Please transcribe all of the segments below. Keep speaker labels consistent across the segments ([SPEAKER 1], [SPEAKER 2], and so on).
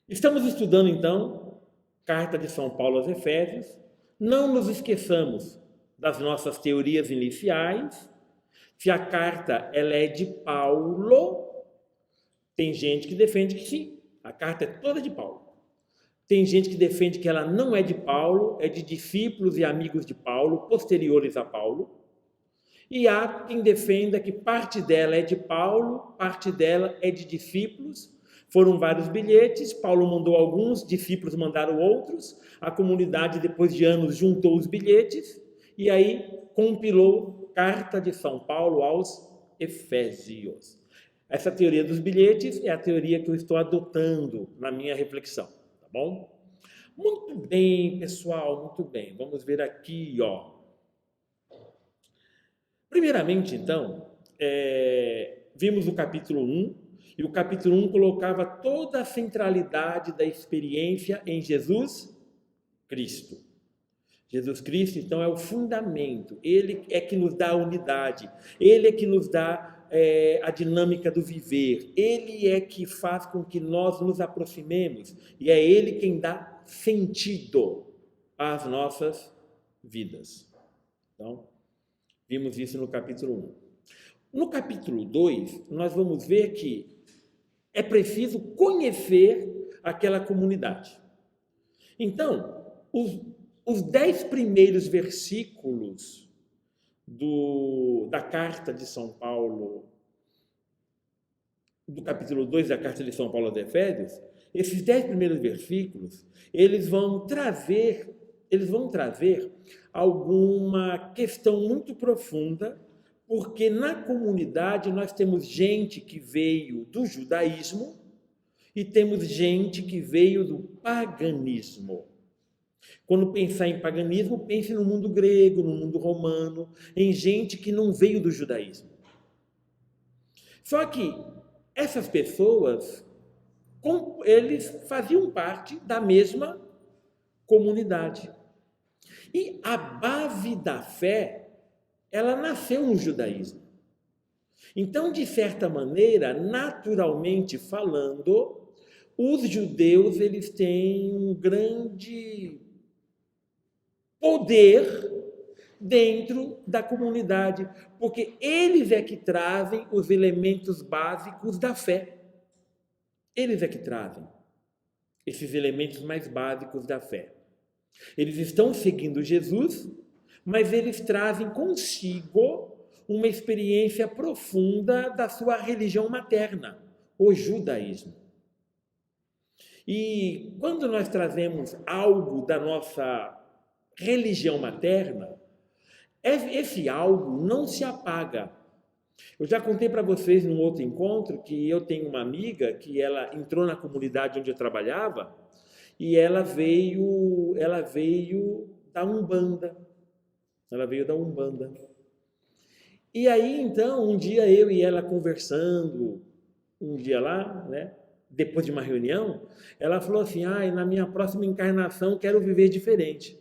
[SPEAKER 1] Estamos estudando, então, Carta de São Paulo aos Efésios. Não nos esqueçamos das nossas teorias iniciais. Se a carta ela é de Paulo, tem gente que defende que sim, a carta é toda de Paulo. Tem gente que defende que ela não é de Paulo, é de discípulos e amigos de Paulo, posteriores a Paulo. E há quem defenda que parte dela é de Paulo, parte dela é de discípulos. Foram vários bilhetes, Paulo mandou alguns, discípulos mandaram outros, a comunidade, depois de anos, juntou os bilhetes e aí compilou Carta de São Paulo aos Efésios. Essa teoria dos bilhetes é a teoria que eu estou adotando na minha reflexão, tá bom? Muito bem, pessoal, muito bem. Vamos ver aqui, ó. Primeiramente, então, vimos o capítulo 1, e o capítulo 1 colocava toda a centralidade da experiência em Jesus Cristo. Jesus Cristo, então, é o fundamento, ele é que nos dá a unidade, ele é que nos dá a dinâmica do viver, ele é que faz com que nós nos aproximemos, e é ele quem dá sentido às nossas vidas. Então, vimos isso no capítulo 1. No capítulo 2, nós vamos ver que é preciso conhecer aquela comunidade. Então, os 10 primeiros versículos da carta de São Paulo, do capítulo 2 da carta de São Paulo aos Efésios, esses 10 primeiros versículos, eles vão trazer alguma questão muito profunda, porque na comunidade nós temos gente que veio do judaísmo e temos gente que veio do paganismo. Quando pensar em paganismo, pense no mundo grego, no mundo romano, em gente que não veio do judaísmo. Só que essas pessoas, eles faziam parte da mesma comunidade. E a base da fé, ela nasceu no judaísmo. Então, de certa maneira, naturalmente falando, os judeus eles têm um grande poder dentro da comunidade, porque eles é que trazem os elementos básicos da fé. Eles é que trazem esses elementos mais básicos da fé. Eles estão seguindo Jesus, mas eles trazem consigo uma experiência profunda da sua religião materna, o judaísmo. E quando nós trazemos algo da nossa religião materna, esse algo não se apaga. Eu já contei para vocês num outro encontro que eu tenho uma amiga que ela entrou na comunidade onde eu trabalhava e ela veio da Umbanda. Ela veio da Umbanda. E aí, então, um dia eu e ela conversando, um dia lá, né? Depois de uma reunião, ela falou assim, na minha próxima encarnação quero viver diferente.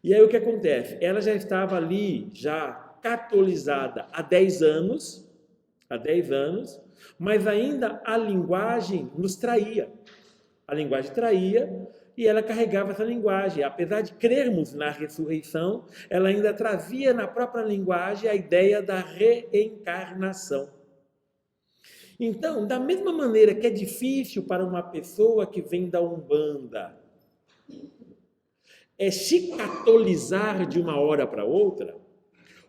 [SPEAKER 1] E aí o que acontece? Ela já estava ali, já catolizada há 10 anos, mas ainda a linguagem nos traía. A linguagem traía e ela carregava essa linguagem. Apesar de crermos na ressurreição, ela ainda trazia na própria linguagem a ideia da reencarnação. Então, da mesma maneira que é difícil para uma pessoa que vem da Umbanda se catolizar de uma hora para outra,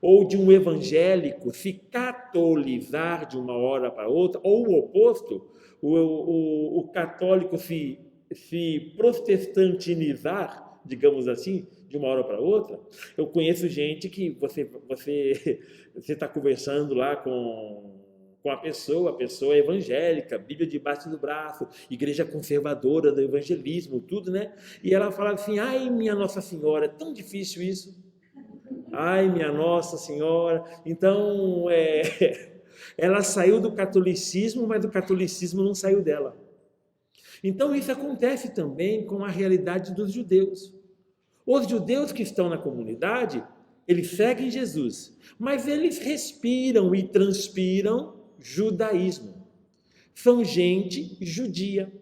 [SPEAKER 1] ou de um evangélico se catolizar de uma hora para outra, ou o oposto, o católico se protestantinizar, digamos assim, de uma hora para outra. Eu conheço gente que você está conversando lá com a pessoa é evangélica, Bíblia debaixo do braço, igreja conservadora do evangelismo, tudo, né? E ela fala assim, minha Nossa Senhora, é tão difícil isso. Minha Nossa Senhora. Então, ela saiu do catolicismo, mas o catolicismo não saiu dela. Então, isso acontece também com a realidade dos judeus. Os judeus que estão na comunidade, eles seguem Jesus, mas eles respiram e transpiram judaísmo. são gente judia,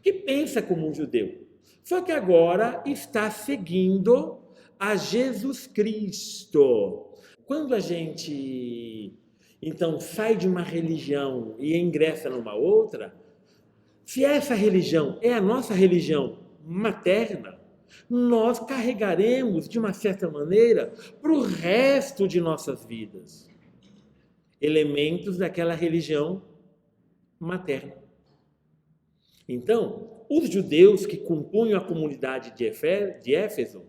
[SPEAKER 1] que pensa como um judeu, só que agora está seguindo a Jesus Cristo. Quando a gente, então, sai de uma religião e ingressa numa outra, se essa religião é a nossa religião materna, nós carregaremos, de uma certa maneira, para o resto de nossas vidas, elementos daquela religião materna. Então, os judeus que compunham a comunidade de Éfeso,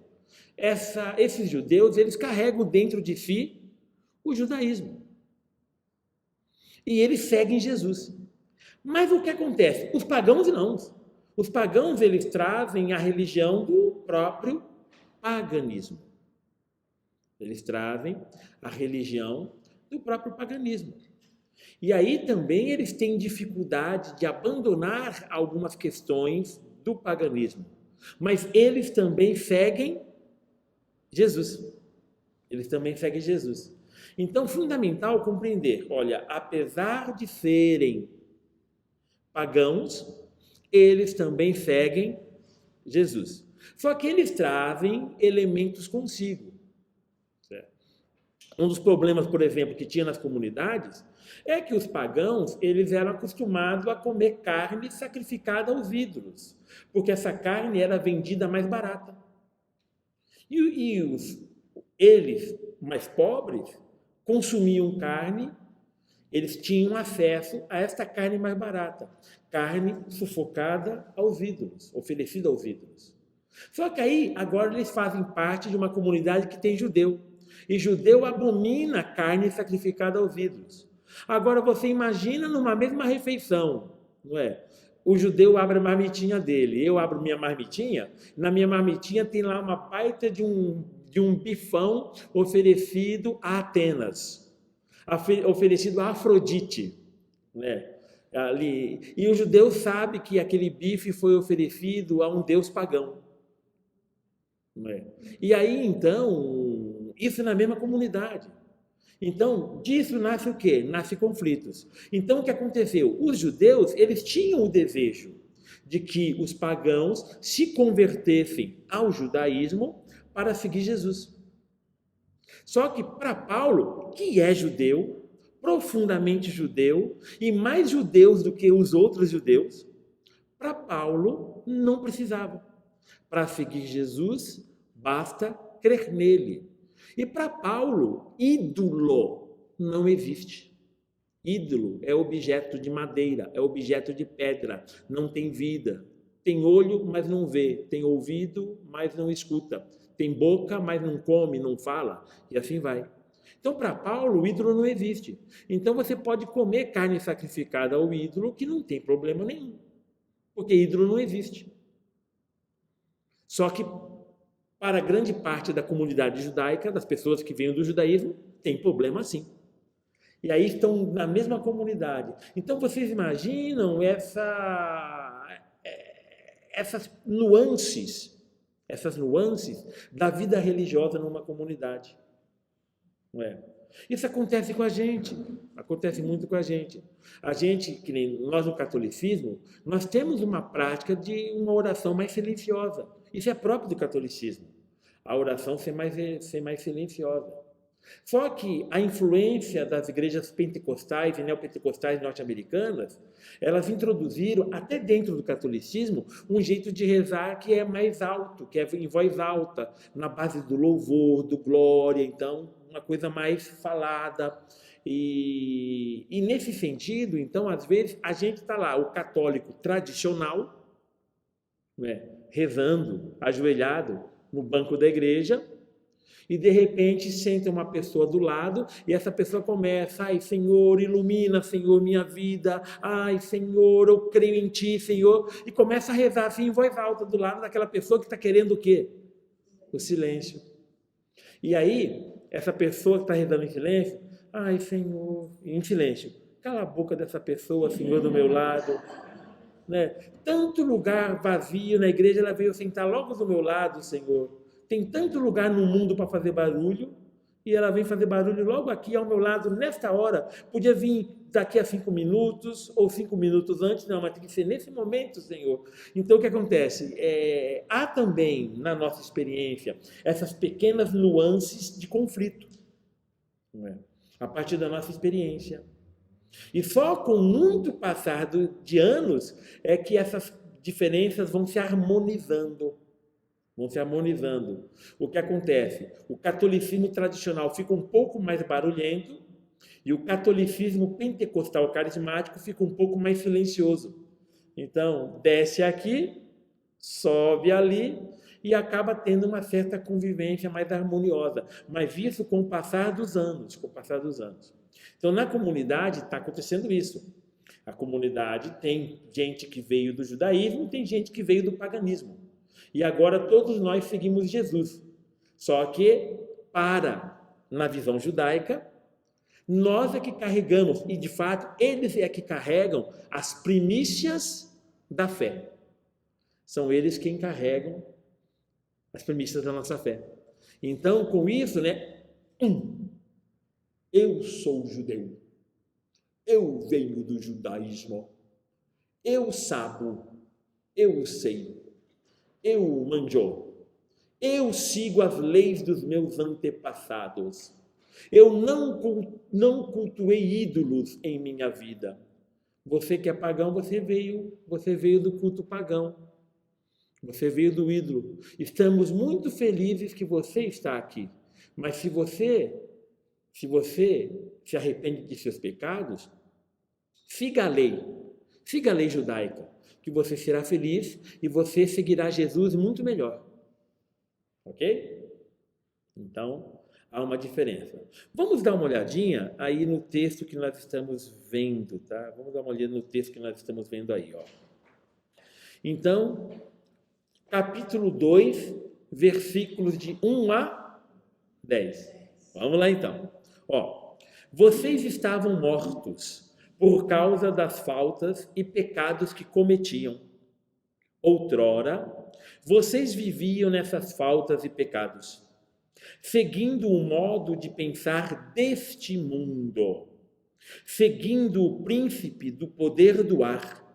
[SPEAKER 1] esses judeus, eles carregam dentro de si o judaísmo. E eles seguem Jesus. Mas o que acontece? Os pagãos não. Os pagãos, eles trazem a religião do próprio paganismo. Eles trazem a religião do próprio paganismo. E aí também eles têm dificuldade de abandonar algumas questões do paganismo. Mas eles também seguem Jesus. Então, fundamental compreender, olha, apesar de serem pagãos, eles também seguem Jesus. Só que eles trazem elementos consigo. Certo? Um dos problemas, por exemplo, que tinha nas comunidades é que os pagãos, eles eram acostumados a comer carne sacrificada aos ídolos, porque essa carne era vendida mais barata. Eles, mais pobres, consumiam carne, eles tinham acesso a esta carne mais barata, carne sufocada aos ídolos, oferecida aos ídolos. Só que aí, agora eles fazem parte de uma comunidade que tem judeu, e judeu abomina a carne sacrificada aos ídolos. Agora você imagina numa mesma refeição, não é? O judeu abre a marmitinha dele, eu abro minha marmitinha, na minha marmitinha tem lá uma baita de um bifão oferecido a Atenas, oferecido a Afrodite, né? Ali. E o judeu sabe que aquele bife foi oferecido a um deus pagão. Né? E aí, então, isso na mesma comunidade. Então, disso nasce o quê? Nasce conflitos. Então, o que aconteceu? Os judeus, eles tinham o desejo de que os pagãos se convertessem ao judaísmo para seguir Jesus. Só que para Paulo, que é judeu, profundamente judeu, e mais judeus do que os outros judeus, para Paulo não precisava. Para seguir Jesus, basta crer nele. E para Paulo, ídolo não existe. Ídolo é objeto de madeira, é objeto de pedra, não tem vida. Tem olho, mas não vê. Tem ouvido, mas não escuta. Tem boca, mas não come, não fala. E assim vai. Então, para Paulo, o ídolo não existe. Então, você pode comer carne sacrificada ao ídolo, que não tem problema nenhum. Porque ídolo não existe. Só que, para grande parte da comunidade judaica, das pessoas que vêm do judaísmo, tem problema sim. E aí estão na mesma comunidade. Então, vocês imaginam essas nuances da vida religiosa numa comunidade. Não é? Isso acontece com a gente, acontece muito com a gente. A gente, que nem nós no catolicismo, nós temos uma prática de uma oração mais silenciosa. Isso é próprio do catolicismo. A oração ser mais silenciosa. Só que a influência das igrejas pentecostais e neopentecostais norte-americanas, elas introduziram, até dentro do catolicismo, um jeito de rezar que é mais alto, que é em voz alta, na base do louvor, do glória, então, uma coisa mais falada. E nesse sentido, então, às vezes, a gente está lá, o católico tradicional, né, rezando, ajoelhado no banco da igreja, e de repente senta uma pessoa do lado e essa pessoa começa: ai, Senhor, ilumina, Senhor, minha vida, ai, Senhor, eu creio em Ti, Senhor, e começa a rezar assim em voz alta do lado daquela pessoa que está querendo o quê? O silêncio. E aí, essa pessoa que está rezando em silêncio: ai, Senhor, em silêncio, cala a boca dessa pessoa, Senhor, do meu lado. Né? Tanto lugar vazio na igreja, ela veio sentar logo do meu lado, Senhor. Tem tanto lugar no mundo para fazer barulho, e ela vem fazer barulho logo aqui ao meu lado, nesta hora. Podia vir daqui a 5 minutos, ou 5 minutos antes, não, mas tem que ser nesse momento, Senhor. Então, o que acontece? Há também, na nossa experiência, essas pequenas nuances de conflito, não é? A partir da nossa experiência. E só com muito passar de anos é que essas diferenças vão se harmonizando. Vão se harmonizando. O que acontece? O catolicismo tradicional fica um pouco mais barulhento e o catolicismo pentecostal carismático fica um pouco mais silencioso. Então, desce aqui, sobe ali e acaba tendo uma certa convivência mais harmoniosa. Mas isso com o passar dos anos, com o passar dos anos. Então, na comunidade está acontecendo isso. A comunidade tem gente que veio do judaísmo e tem gente que veio do paganismo. E agora todos nós seguimos Jesus. Só que, na visão judaica, nós é que carregamos, e de fato, eles é que carregam as primícias da fé. São eles quem carregam as primícias da nossa fé. Então, com isso, eu sou judeu. Eu venho do judaísmo. Eu sabo. Eu sei. Eu manjo, eu sigo as leis dos meus antepassados, eu não cultuei ídolos em minha vida. Você que é pagão, você veio do culto pagão, você veio do ídolo. Estamos muito felizes que você está aqui, mas se você se arrepende de seus pecados, siga a lei judaica, que você será feliz e você seguirá Jesus muito melhor. Ok? Então, há uma diferença. Vamos dar uma olhadinha aí no texto que nós estamos vendo, tá? Vamos dar uma olhada no texto que nós estamos vendo aí, ó. Então, capítulo 2, versículos de 1 a 10. Vamos lá então. Ó, vocês estavam mortos por causa das faltas e pecados que cometiam. Outrora, vocês viviam nessas faltas e pecados, seguindo o modo de pensar deste mundo, seguindo o príncipe do poder do ar,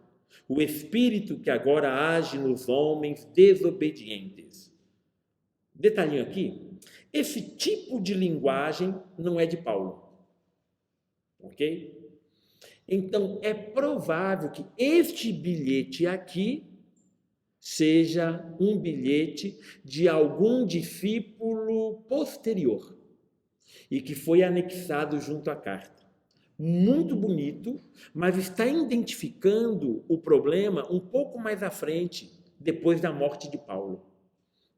[SPEAKER 1] o espírito que agora age nos homens desobedientes. Detalhinho aqui, esse tipo de linguagem não é de Paulo, ok? Então, é provável que este bilhete aqui seja um bilhete de algum discípulo posterior e que foi anexado junto à carta. Muito bonito, mas está identificando o problema um pouco mais à frente, depois da morte de Paulo.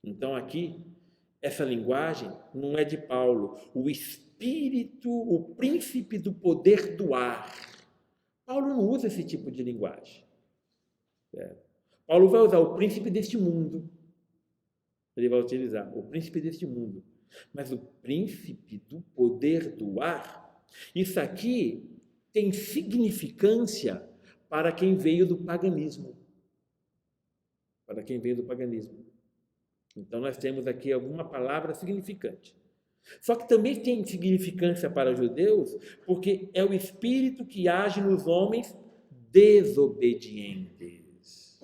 [SPEAKER 1] Então, aqui, essa linguagem não é de Paulo. O espírito, o príncipe do poder do ar. Paulo não usa esse tipo de linguagem. Paulo vai usar o príncipe deste mundo. Ele vai utilizar o príncipe deste mundo. Mas o príncipe do poder do ar, isso aqui tem significância para quem veio do paganismo. Para quem veio do paganismo. Então, nós temos aqui alguma palavra significante. Só que também tem significância para os judeus, porque é o espírito que age nos homens desobedientes.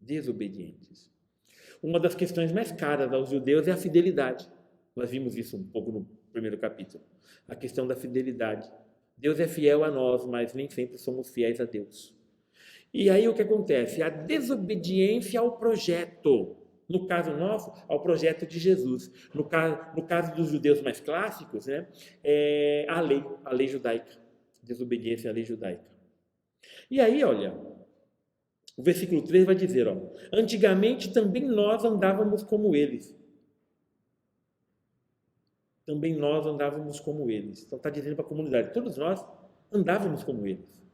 [SPEAKER 1] Desobedientes. Uma das questões mais caras aos judeus é a fidelidade. Nós vimos isso um pouco no primeiro capítulo. A questão da fidelidade. Deus é fiel a nós, mas nem sempre somos fiéis a Deus. E aí o que acontece? A desobediência ao projeto. No caso nosso, ao projeto de Jesus. No caso dos judeus mais clássicos, é a lei judaica. Desobediência à lei judaica. E aí, olha, o versículo 3 vai dizer, antigamente também nós andávamos como eles. Também nós andávamos como eles. Então está dizendo para a comunidade, todos nós andávamos como eles.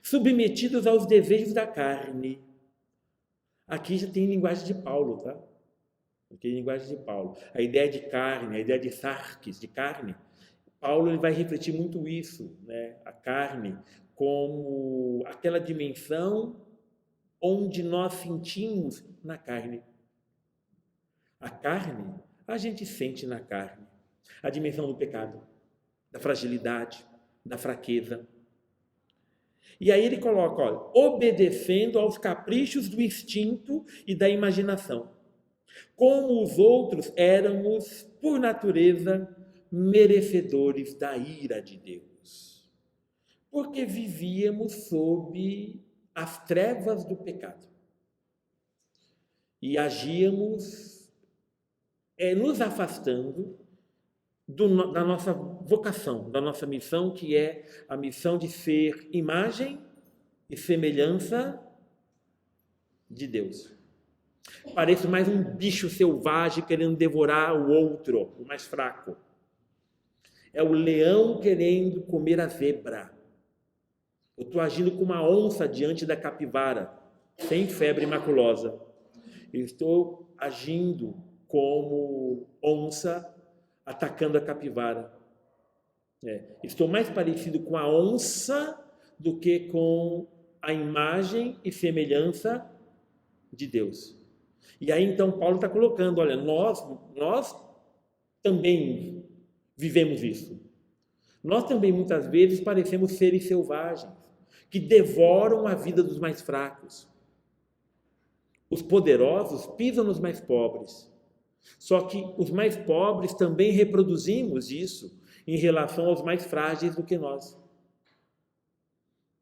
[SPEAKER 1] Submetidos aos desejos da carne. Aqui já tem linguagem de Paulo, tá? Aqui é linguagem de Paulo. A ideia de carne, a ideia de sarx, de carne. Paulo ele vai refletir muito isso, a carne como aquela dimensão onde nós sentimos na carne. A carne, a gente sente na carne. a dimensão do pecado, da fragilidade, da fraqueza. E aí ele coloca, olha, obedecendo aos caprichos do instinto e da imaginação. Como os outros, éramos, por natureza, merecedores da ira de Deus. Porque vivíamos sob as trevas do pecado. E agíamos nos afastando da nossa vocação, da nossa missão, que é a missão de ser imagem e semelhança de Deus. Parece mais um bicho selvagem querendo devorar o outro, o mais fraco. É o leão querendo comer a zebra. Eu estou agindo como uma onça diante da capivara, sem febre maculosa. Eu estou agindo como onça atacando a capivara. Estou mais parecido com a onça do que com a imagem e semelhança de Deus. E aí então Paulo está colocando, olha, nós também vivemos isso. Nós também muitas vezes parecemos seres selvagens, que devoram a vida dos mais fracos. Os poderosos pisam nos mais pobres. Só que os mais pobres também reproduzimos isso em relação aos mais frágeis do que nós.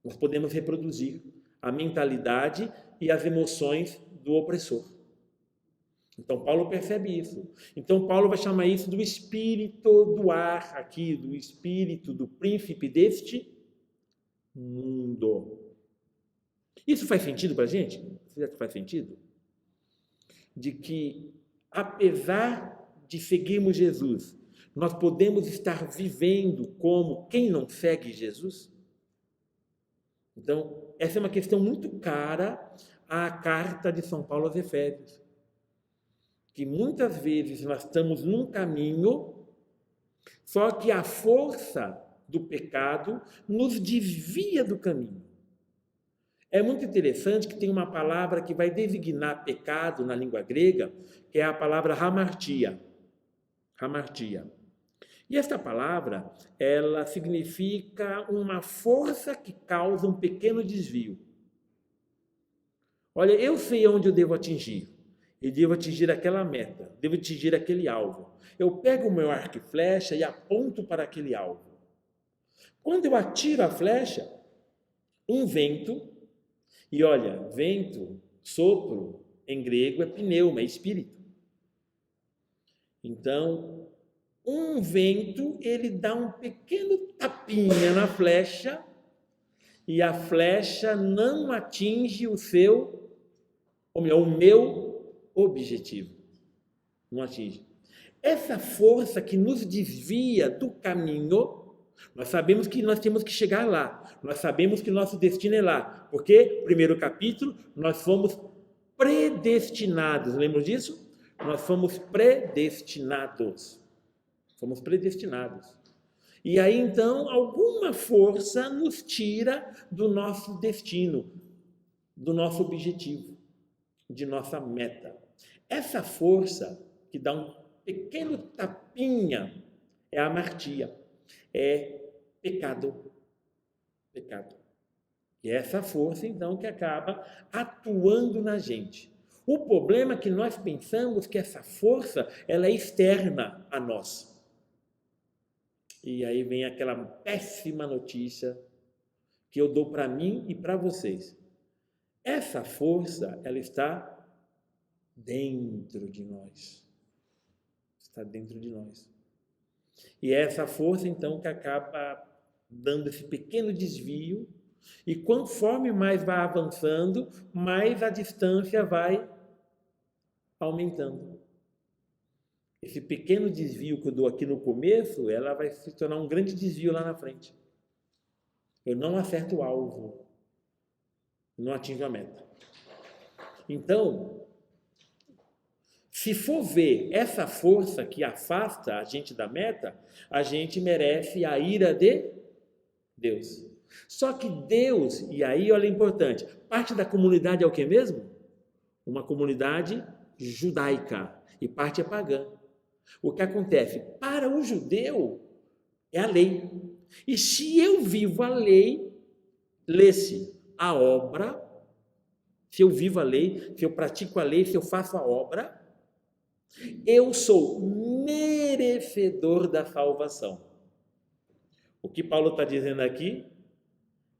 [SPEAKER 1] Nós podemos reproduzir a mentalidade e as emoções do opressor. Então, Paulo percebe isso. Então, Paulo vai chamar isso do espírito do ar aqui, do espírito do príncipe deste mundo. Isso faz sentido para a gente? Será que faz sentido? De que, apesar de seguirmos Jesus, nós podemos estar vivendo como quem não segue Jesus? Então, essa é uma questão muito cara à carta de São Paulo aos Efésios. Que muitas vezes nós estamos num caminho, só que a força do pecado nos desvia do caminho. É muito interessante que tem uma palavra que vai designar pecado na língua grega, que é a palavra hamartia. Hamartia. E esta palavra, ela significa uma força que causa um pequeno desvio. Olha, eu sei onde eu devo atingir. Eu devo atingir aquela meta, devo atingir aquele alvo. Eu pego o meu arco e flecha e aponto para aquele alvo. Quando eu atiro a flecha, um vento, e olha, vento, sopro, em grego é pneuma, é espírito. Então, um vento, ele dá um pequeno tapinha na flecha, e a flecha não atinge o meu objetivo. Não atinge. Essa força que nos desvia do caminho, nós sabemos que nós temos que chegar lá. Nós sabemos que nosso destino é lá. Porque, primeiro capítulo, nós fomos predestinados. Lembram disso? Nós fomos predestinados. Fomos predestinados. E aí, então, alguma força nos tira do nosso destino, do nosso objetivo, de nossa meta. Essa força que dá um pequeno tapinha é a amartia, é pecado. Pecado. E é essa força, então, que acaba atuando na gente. O problema é que nós pensamos que essa força ela é externa a nós. E aí vem aquela péssima notícia que eu dou para mim e para vocês. Essa força, ela está dentro de nós. Está dentro de nós. E é essa força, então, que acaba dando esse pequeno desvio, e conforme mais vai avançando, mais a distância vai aumentando. Esse pequeno desvio que eu dou aqui no começo, ela vai se tornar um grande desvio lá na frente. Eu não acerto o alvo, não atinjo a meta. Então, se for ver essa força que afasta a gente da meta, a gente merece a ira de Deus. Só que Deus, e aí olha, é importante, parte da comunidade é o que mesmo? Uma comunidade judaica, e parte é pagã. O que acontece? Para o judeu, é a lei. E se eu vivo a lei, lê-se a obra, se eu vivo a lei, se eu pratico a lei, se eu faço a obra, eu sou merecedor da salvação. O que Paulo está dizendo aqui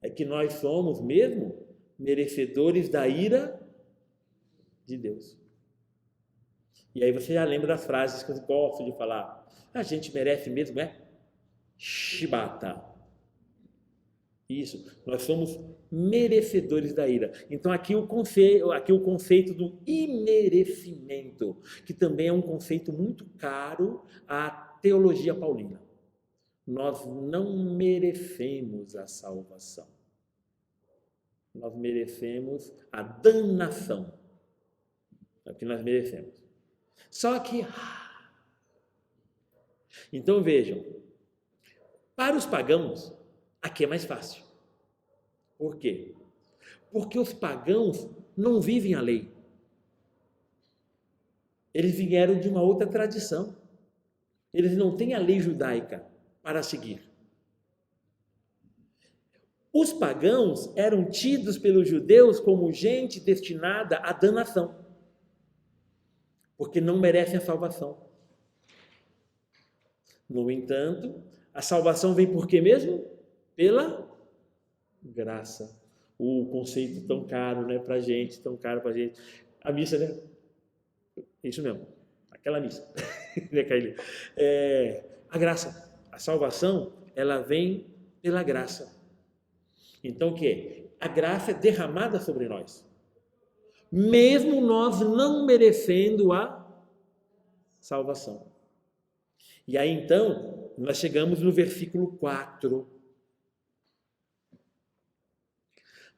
[SPEAKER 1] é que nós somos mesmo merecedores da ira de Deus. E aí você já lembra das frases que eu gosto de falar. A gente merece mesmo, chibata. Isso, nós somos merecedores da ira. Então aqui o conceito do imerecimento, que também é um conceito muito caro à teologia paulina. Nós não merecemos a salvação. Nós merecemos a danação. É o que nós merecemos. Só que, então vejam, para os pagãos, aqui é mais fácil. Por quê? Porque os pagãos não vivem a lei. Eles vieram de uma outra tradição. Eles não têm a lei judaica para seguir. Os pagãos eram tidos pelos judeus como gente destinada à danação, porque não merecem a salvação. No entanto, a salvação vem por quê mesmo? Pela graça. O conceito tão caro, né, pra gente, tão caro pra gente. A missa, né? Isso mesmo, aquela missa. A graça, a salvação, ela vem pela graça. Então o que? A graça é derramada sobre nós. Mesmo nós não merecendo a salvação. E aí então, nós chegamos no versículo 4.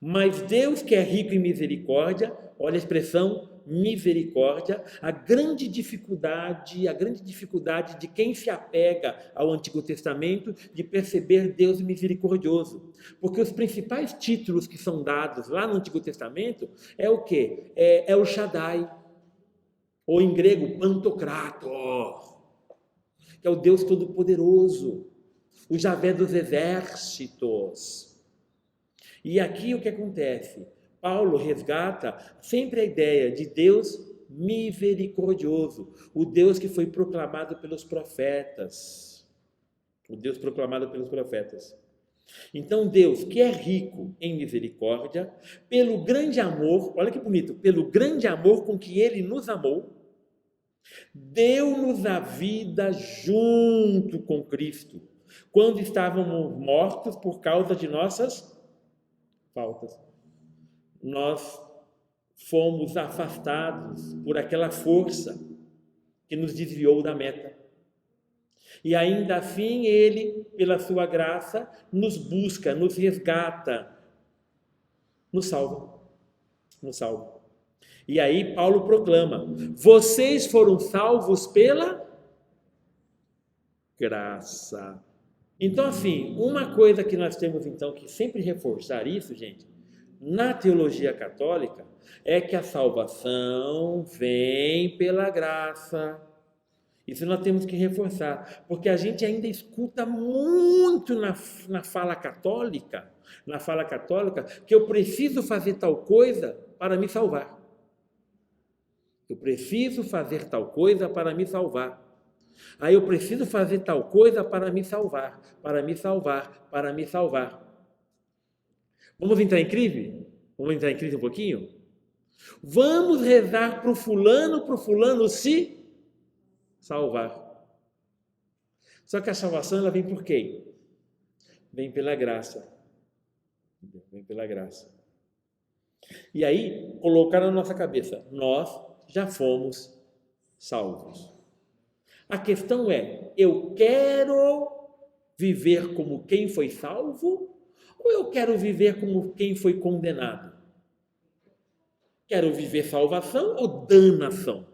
[SPEAKER 1] Mas Deus, que é rico em misericórdia, olha a expressão misericórdia, a grande dificuldade de quem se apega ao Antigo Testamento de perceber Deus misericordioso. Porque os principais títulos que são dados lá no Antigo Testamento é o quê? É o Shaddai, ou em grego, Pantocrator, que é o Deus Todo-Poderoso, o Javé dos exércitos. E aqui o que acontece? Paulo resgata sempre a ideia de Deus misericordioso, o Deus que foi proclamado pelos profetas. O Deus proclamado pelos profetas. Então Deus, que é rico em misericórdia, pelo grande amor, olha que bonito, pelo grande amor com que Ele nos amou, deu-nos a vida junto com Cristo, quando estávamos mortos por causa de nossas faltas. Nós fomos afastados por aquela força que nos desviou da meta. E ainda assim Ele, pela sua graça, nos busca, nos resgata, nos salva. Nos salva. E aí Paulo proclama: vocês foram salvos pela graça. Então, assim, uma coisa que nós temos então que sempre reforçar isso, gente, na teologia católica, é que a salvação vem pela graça. Isso nós temos que reforçar, porque a gente ainda escuta muito na fala católica, que eu preciso fazer tal coisa para me salvar. Eu preciso fazer tal coisa para me salvar. Aí eu preciso fazer tal coisa para me salvar, para me salvar, para me salvar. Vamos entrar em crise? Vamos entrar em crise um pouquinho? Vamos rezar para o fulano se salvar. Só que a salvação ela vem por quem? Vem pela graça. Vem pela graça. E aí, colocar na nossa cabeça, nós já fomos salvos. A questão é, eu quero viver como quem foi salvo ou eu quero viver como quem foi condenado? Quero viver salvação ou danação?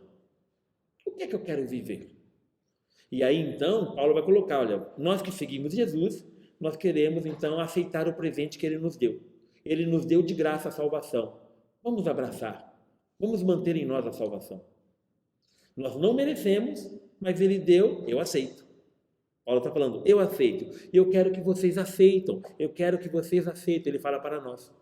[SPEAKER 1] O que é que eu quero viver? E aí então, Paulo vai colocar, olha, nós que seguimos Jesus, nós queremos então aceitar o presente que Ele nos deu. Ele nos deu de graça a salvação. Vamos abraçar, vamos manter em nós a salvação. Nós não merecemos, mas ele deu, eu aceito. Paulo está falando, eu aceito, e eu quero que vocês aceitam, eu quero que vocês aceitem, ele fala para nós,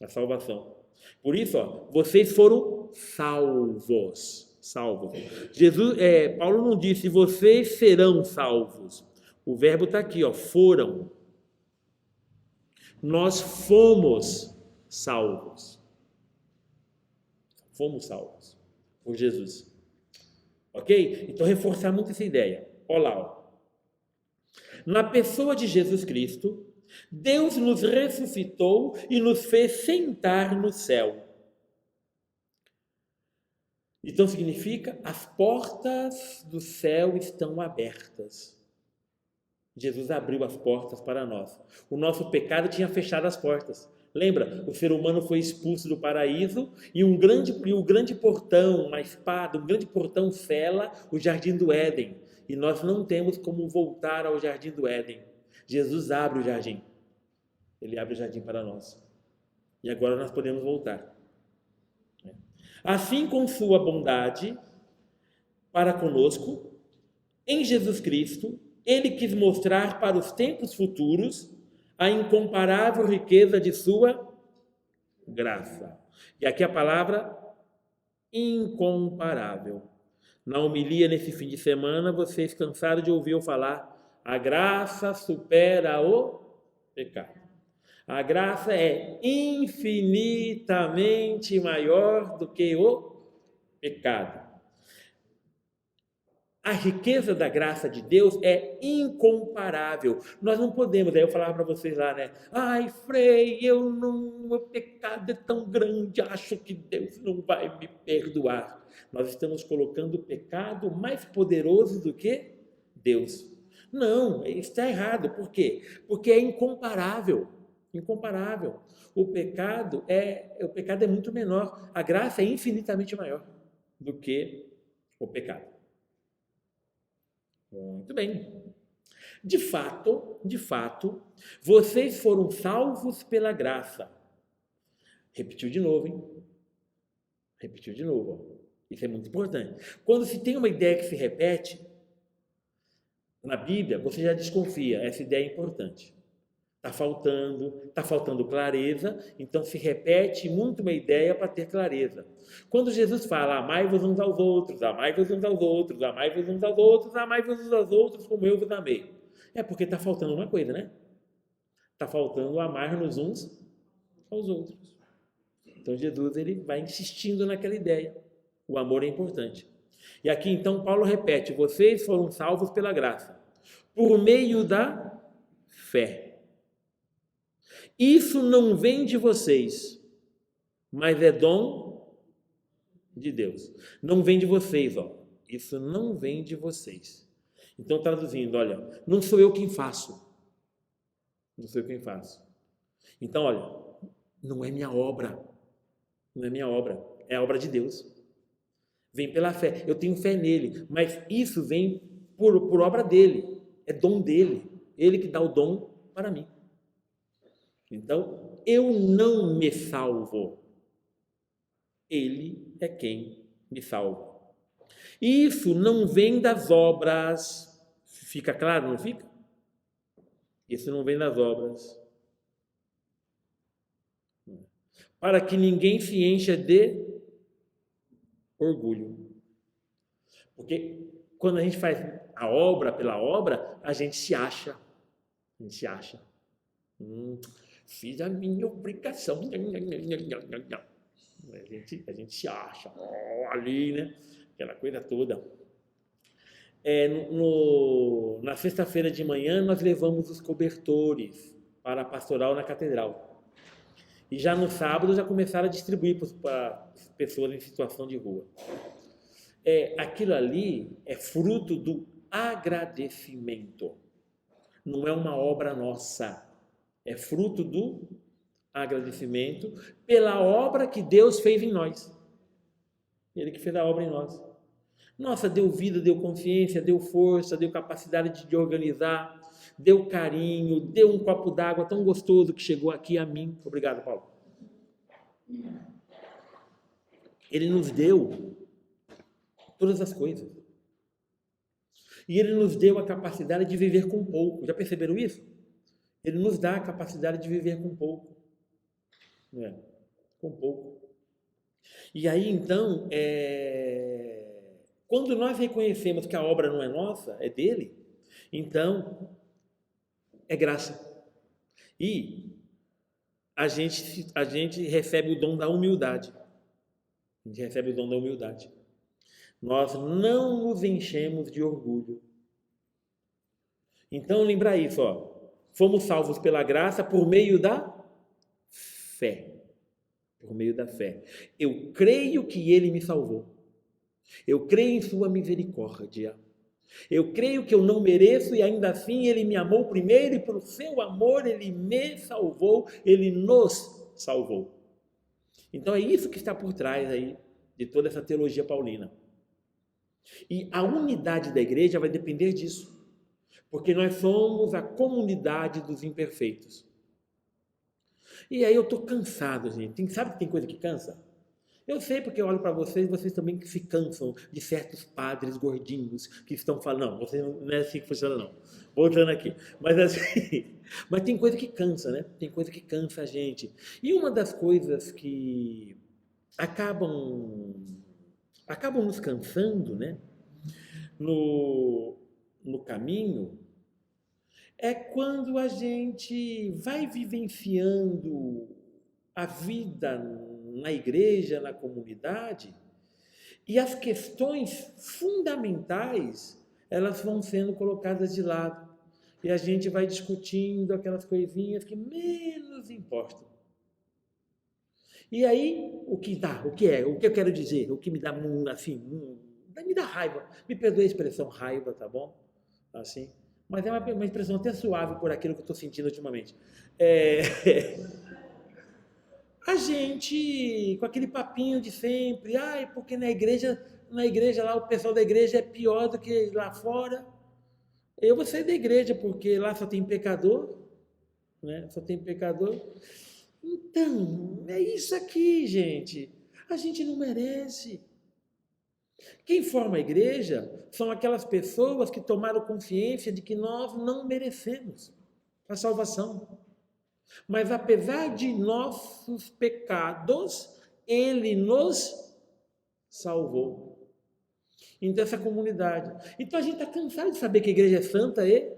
[SPEAKER 1] a salvação. Por isso, vocês foram salvos, salvos. Paulo não disse, vocês serão salvos, o verbo está aqui, foram. Nós fomos salvos. Fomos salvos por Jesus. Ok? Então, reforçar muito essa ideia. Olha lá. Na pessoa de Jesus Cristo, Deus nos ressuscitou e nos fez sentar no céu. Então, significa, as portas do céu estão abertas. Jesus abriu as portas para nós. O nosso pecado tinha fechado as portas. Lembra? O ser humano foi expulso do paraíso e o grande portão, uma espada, um grande portão sela o jardim do Éden. E nós não temos como voltar ao jardim do Éden. Jesus abre o jardim. Ele abre o jardim para nós. E agora nós podemos voltar. Assim, com sua bondade para conosco, em Jesus Cristo, ele quis mostrar para os tempos futuros a incomparável riqueza de sua graça. E aqui a palavra incomparável. Na homilia nesse fim de semana, vocês cansaram de ouvir eu falar, a graça supera o pecado. A graça é infinitamente maior do que o pecado. A riqueza da graça de Deus é incomparável. Nós não podemos, aí eu falava para vocês lá, né? Ai, Frei, meu pecado é tão grande, acho que Deus não vai me perdoar. Nós estamos colocando o pecado mais poderoso do que Deus. Não, isso está errado. Por quê? Porque é incomparável. Incomparável. O pecado é muito menor. A graça é infinitamente maior do que o pecado. Muito bem. De fato, vocês foram salvos pela graça. Repetiu de novo, hein? Repetiu de novo. Isso é muito importante. Quando se tem uma ideia que se repete, na Bíblia, você já desconfia. Essa ideia é importante. Está faltando clareza, então se repete muito uma ideia para ter clareza. Quando Jesus fala, amai-vos uns aos outros, amai-vos uns aos outros, amai-vos uns aos outros, amai-vos uns aos outros como eu vos amei. É porque está faltando uma coisa, né? Está faltando amar-nos uns aos outros. Então Jesus ele vai insistindo naquela ideia. O amor é importante. E aqui então Paulo repete, vocês foram salvos pela graça, por meio da fé. Isso não vem de vocês, mas é dom de Deus. Não vem de vocês, Isso não vem de vocês. Então, traduzindo, olha, não sou eu quem faço. Não sou eu quem faço. Então, olha, não é minha obra. Não é minha obra. É a obra de Deus. Vem pela fé. Eu tenho fé nele, mas isso vem por obra dele. É dom dele. Ele que dá o dom para mim. Então, eu não me salvo. Ele é quem me salva. Isso não vem das obras. Fica claro, não fica? Isso não vem das obras. Para que ninguém se encha de orgulho. Porque quando a gente faz a obra pela obra, a gente se acha. A gente se acha. Fiz a minha obrigação. A gente se acha ali, né? Aquela coisa toda. Na sexta-feira de manhã, nós levamos os cobertores para a pastoral na catedral. E já no sábado, já começaram a distribuir para pessoas em situação de rua. Aquilo ali é fruto do agradecimento. Não é uma obra nossa. É fruto do agradecimento pela obra que Deus fez em nós. Ele que fez a obra em nós. Nossa, deu vida, deu consciência, deu força, deu capacidade de organizar, deu carinho, deu um copo d'água tão gostoso que chegou aqui a mim. Obrigado, Paulo. Ele nos deu todas as coisas. E Ele nos deu a capacidade de viver com pouco. Já perceberam isso? Ele nos dá a capacidade de viver com pouco. Não é? Com pouco. E aí, então, quando nós reconhecemos que a obra não é nossa, é dele, então, é graça. E a gente recebe o dom da humildade. A gente recebe o dom da humildade. Nós não nos enchemos de orgulho. Então, lembra isso, ó. Fomos salvos pela graça por meio da fé. Por meio da fé. Eu creio que Ele me salvou. Eu creio em sua misericórdia. Eu creio que eu não mereço e ainda assim Ele me amou primeiro e pelo seu amor Ele me salvou, Ele nos salvou. Então é isso que está por trás aí de toda essa teologia paulina. E a unidade da igreja vai depender disso, porque nós somos a comunidade dos imperfeitos. E aí eu estou cansado, gente. Sabe que tem coisa que cansa? Eu sei porque eu olho para vocês também que se cansam de certos padres gordinhos que estão falando. Não, você não é assim que funciona, não. Voltando aqui. Mas assim, mas tem coisa que cansa, né? Tem coisa que cansa a gente. E uma das coisas que acabam nos cansando, né? No caminho, é quando a gente vai vivenciando a vida na igreja, na comunidade, e as questões fundamentais, elas vão sendo colocadas de lado. E a gente vai discutindo aquelas coisinhas que menos importam. E aí, o que eu quero dizer, o que me dá, assim, me dá raiva, me perdoe a expressão raiva, tá bom? Assim, mas é uma expressão até suave por aquilo que eu estou sentindo ultimamente. A gente, com aquele papinho de sempre, porque na igreja lá, o pessoal da igreja é pior do que lá fora. Eu vou sair da igreja, porque lá só tem pecador, né? Só tem pecador. Então, é isso aqui, gente. A gente não merece. Quem forma a igreja são aquelas pessoas que tomaram consciência de que nós não merecemos a salvação. Mas apesar de nossos pecados, Ele nos salvou. Então, essa comunidade. Então, a gente está cansado de saber que a igreja é santa e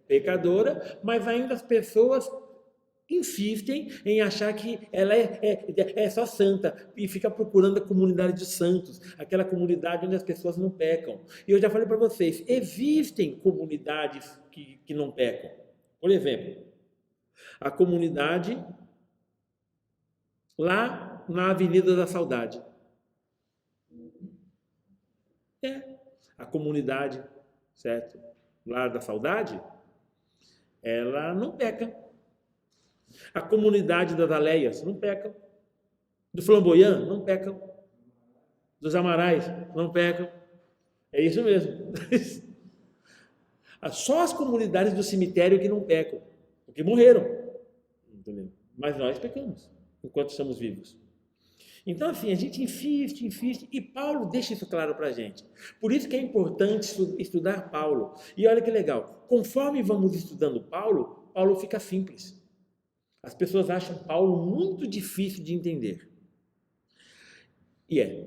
[SPEAKER 1] pecadora, mas ainda as pessoas insistem em achar que ela é só santa e fica procurando a comunidade de santos, aquela comunidade onde as pessoas não pecam. E eu já falei para vocês, existem comunidades que não pecam. Por exemplo, a comunidade lá na Avenida da Saudade. A comunidade, certo? Lá da Saudade, ela não peca. A comunidade das Aleias não peca. Do Flamboyant não pecam. Dos Amarais não pecam. É isso mesmo. Só as comunidades do cemitério que não pecam, porque morreram. Entendeu? Mas nós pecamos enquanto estamos vivos. Então, assim, a gente insiste, e Paulo deixa isso claro para a gente. Por isso que é importante estudar Paulo. E olha que legal, conforme vamos estudando Paulo, Paulo fica simples. As pessoas acham Paulo muito difícil de entender. E é.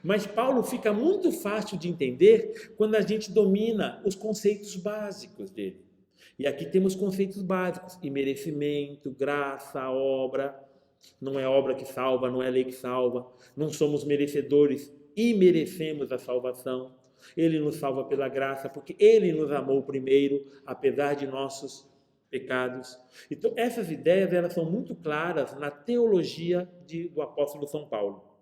[SPEAKER 1] Mas Paulo fica muito fácil de entender quando a gente domina os conceitos básicos dele. E aqui temos conceitos básicos: imerecimento, graça, obra. Não é obra que salva, não é lei que salva. Não somos merecedores e merecemos a salvação. Ele nos salva pela graça, porque Ele nos amou primeiro, apesar de nossos pecados. Então, essas ideias elas são muito claras na teologia do apóstolo São Paulo.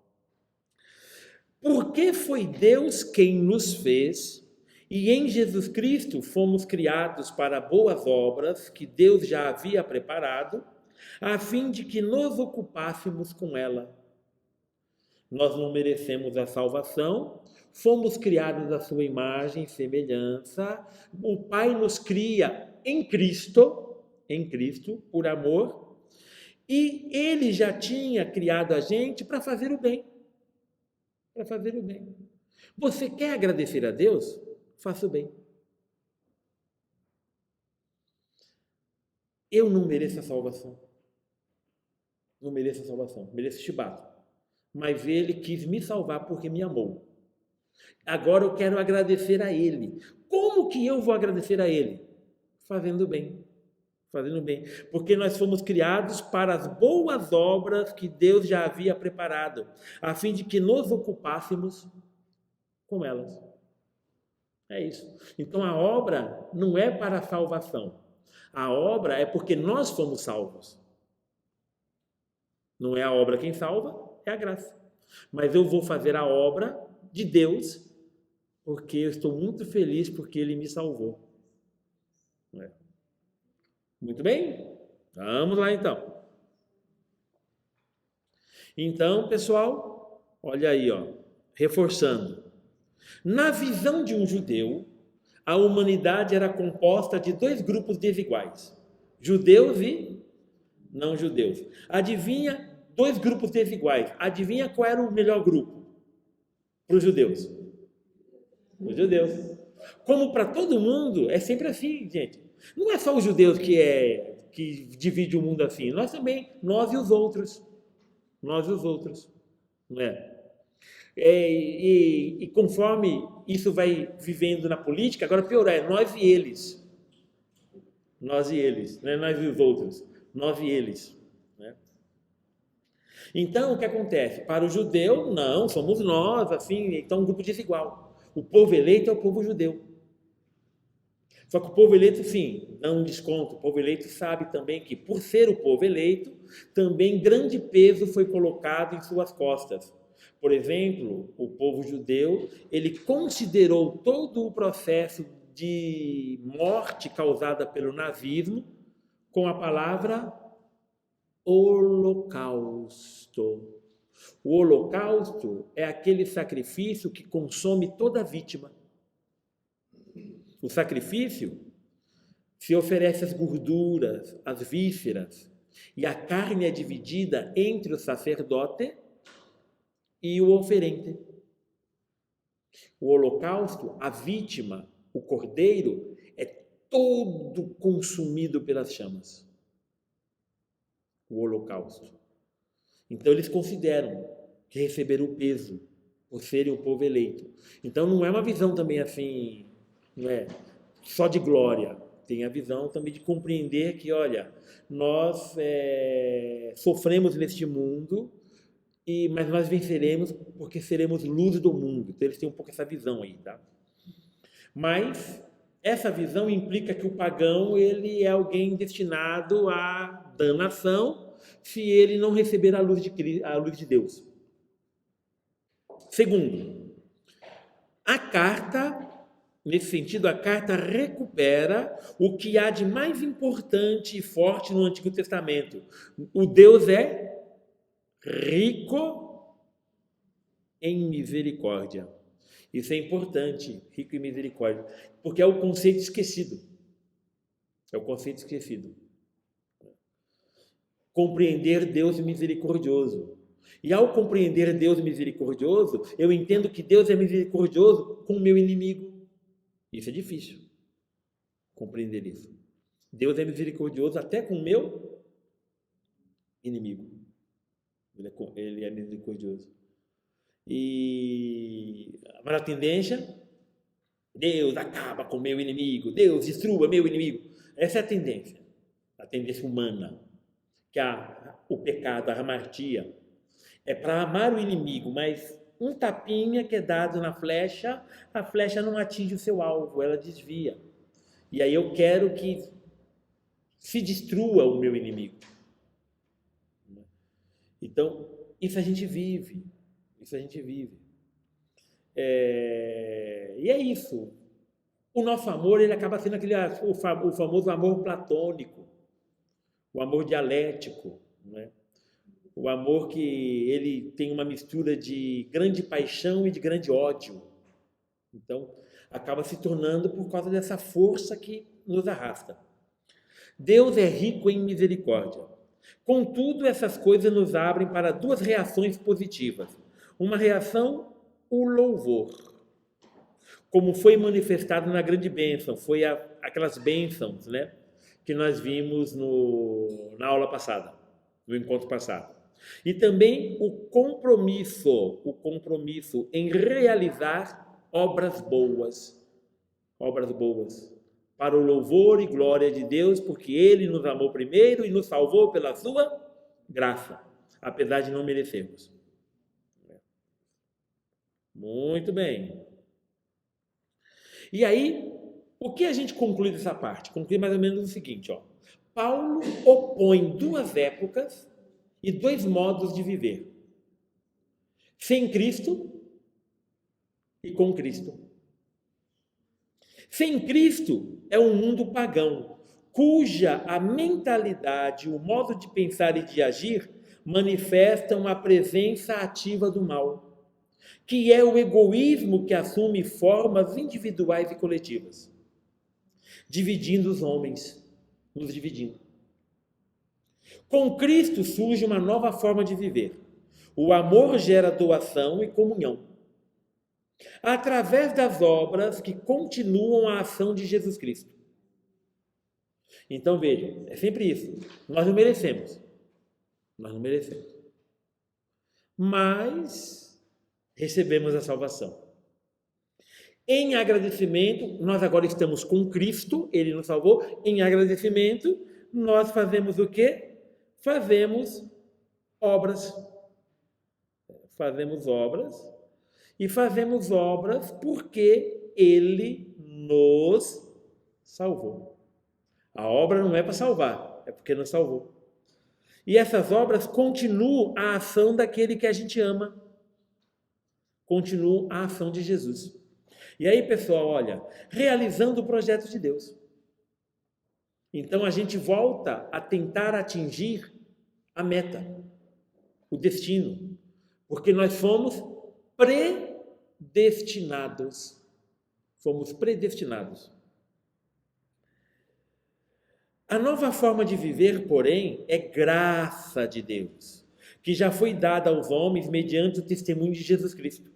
[SPEAKER 1] Porque foi Deus quem nos fez, e em Jesus Cristo fomos criados para boas obras que Deus já havia preparado, a fim de que nos ocupássemos com ela. Nós não merecemos a salvação, fomos criados à sua imagem e semelhança, o Pai nos cria em Cristo, por amor, e Ele já tinha criado a gente para fazer o bem. Para fazer o bem. Você quer agradecer a Deus? Faça o bem. Eu não mereço a salvação. Não mereço a salvação. Mereço chibato. Mas ele quis me salvar porque me amou. Agora eu quero agradecer a ele. Como que eu vou agradecer a ele? Fazendo bem. Fazendo bem. Porque nós fomos criados para as boas obras que Deus já havia preparado, a fim de que nos ocupássemos com elas. É isso. Então a obra não é para a salvação. A obra é porque nós fomos salvos. Não é a obra quem salva, é a graça. Mas eu vou fazer a obra de Deus porque eu estou muito feliz porque Ele me salvou. Muito bem? Vamos lá então. Então, pessoal, olha aí, ó, reforçando. Na visão de um judeu, a humanidade era composta de dois grupos desiguais: judeus e não judeus. Adivinha? Dois grupos desiguais. Adivinha qual era o melhor grupo para os judeus? Os judeus. Como para todo mundo, é sempre assim, gente. Não é só os judeus que divide o mundo assim. Nós também, nós e os outros. Nós e os outros. Não é? E conforme isso vai vivendo na política, agora piorou, é nós e eles. Nós e eles, não é nós e os outros. Nós e eles. Né? Então, o que acontece? Para o judeu, não, somos nós, assim, então um grupo desigual. O povo eleito é o povo judeu. Só que o povo eleito, sim, dá um desconto. O povo eleito sabe também que, por ser o povo eleito, também grande peso foi colocado em suas costas. Por exemplo, o povo judeu, ele considerou todo o processo de morte causada pelo nazismo com a palavra holocausto. O holocausto é aquele sacrifício que consome toda a vítima. O sacrifício se oferece as gorduras, as vísceras, e a carne é dividida entre o sacerdote e o oferente. O holocausto, a vítima, o cordeiro, é todo consumido pelas chamas. O holocausto. Então eles consideram que receberam o peso por serem o povo eleito. Então não é uma visão também assim, não é só de glória. Tem a visão também de compreender que, olha, nós sofremos neste mundo, mas nós venceremos porque seremos luz do mundo. Então eles têm um pouco essa visão aí, tá? Mas essa visão implica que o pagão, ele é alguém destinado à danação se ele não receber a luz de Deus. Segundo, a carta, nesse sentido, a carta recupera o que há de mais importante e forte no Antigo Testamento. O Deus é rico em misericórdia. Isso é importante, rico em misericórdia, porque é o conceito esquecido. É o conceito esquecido. Compreender Deus misericordioso. E ao compreender Deus misericordioso, eu entendo que Deus é misericordioso com o meu inimigo. Isso é difícil, compreender isso. Deus é misericordioso até com o meu inimigo. Ele é misericordioso. Mas a tendência, Deus acaba com o meu inimigo, Deus destrua meu inimigo. Essa é a tendência humana, que o pecado, a hamartia, é para amar o inimigo, mas um tapinha que é dado na flecha, a flecha não atinge o seu alvo, ela desvia. E aí eu quero que se destrua o meu inimigo. Então, isso a gente vive. Isso a gente vive. E é isso. O nosso amor, ele acaba sendo o famoso amor platônico, o amor dialético, né? O amor que ele tem uma mistura de grande paixão e de grande ódio. Então, acaba se tornando por causa dessa força que nos arrasta. Deus é rico em misericórdia. Contudo, essas coisas nos abrem para duas reações positivas. Uma reação, o louvor. como foi manifestado na grande bênção, foi aquelas bênçãos, né, que nós vimos na aula passada, no encontro passado. E também o compromisso em realizar obras boas, para o louvor e glória de Deus, porque Ele nos amou primeiro e nos salvou pela sua graça, apesar de não merecermos. Muito bem. E aí, o que a gente conclui dessa parte? Conclui mais ou menos o seguinte, ó. Paulo opõe duas épocas e dois modos de viver. Sem Cristo e com Cristo. Sem Cristo é um mundo pagão, cuja a mentalidade, o modo de pensar e de agir manifestam a presença ativa do mal, que é o egoísmo que assume formas individuais e coletivas, dividindo os homens, nos dividindo. Com Cristo surge uma nova forma de viver. O amor gera doação e comunhão, através das obras que continuam a ação de Jesus Cristo. Então, vejam, é sempre isso. Nós não merecemos. Mas recebemos a salvação. Em agradecimento, nós agora estamos com Cristo, Ele nos salvou. Em agradecimento, nós fazemos o quê? Fazemos obras. E fazemos obras porque Ele nos salvou. A obra não é para salvar, é porque nos salvou. E essas obras continuam a ação daquele que a gente ama. Continuam a ação de Jesus. E aí, pessoal, olha, realizando o projeto de Deus. Então, a gente volta a tentar atingir a meta, o destino, porque nós fomos predestinados. A nova forma de viver, porém, é graça de Deus, que já foi dada aos homens mediante o testemunho de Jesus Cristo.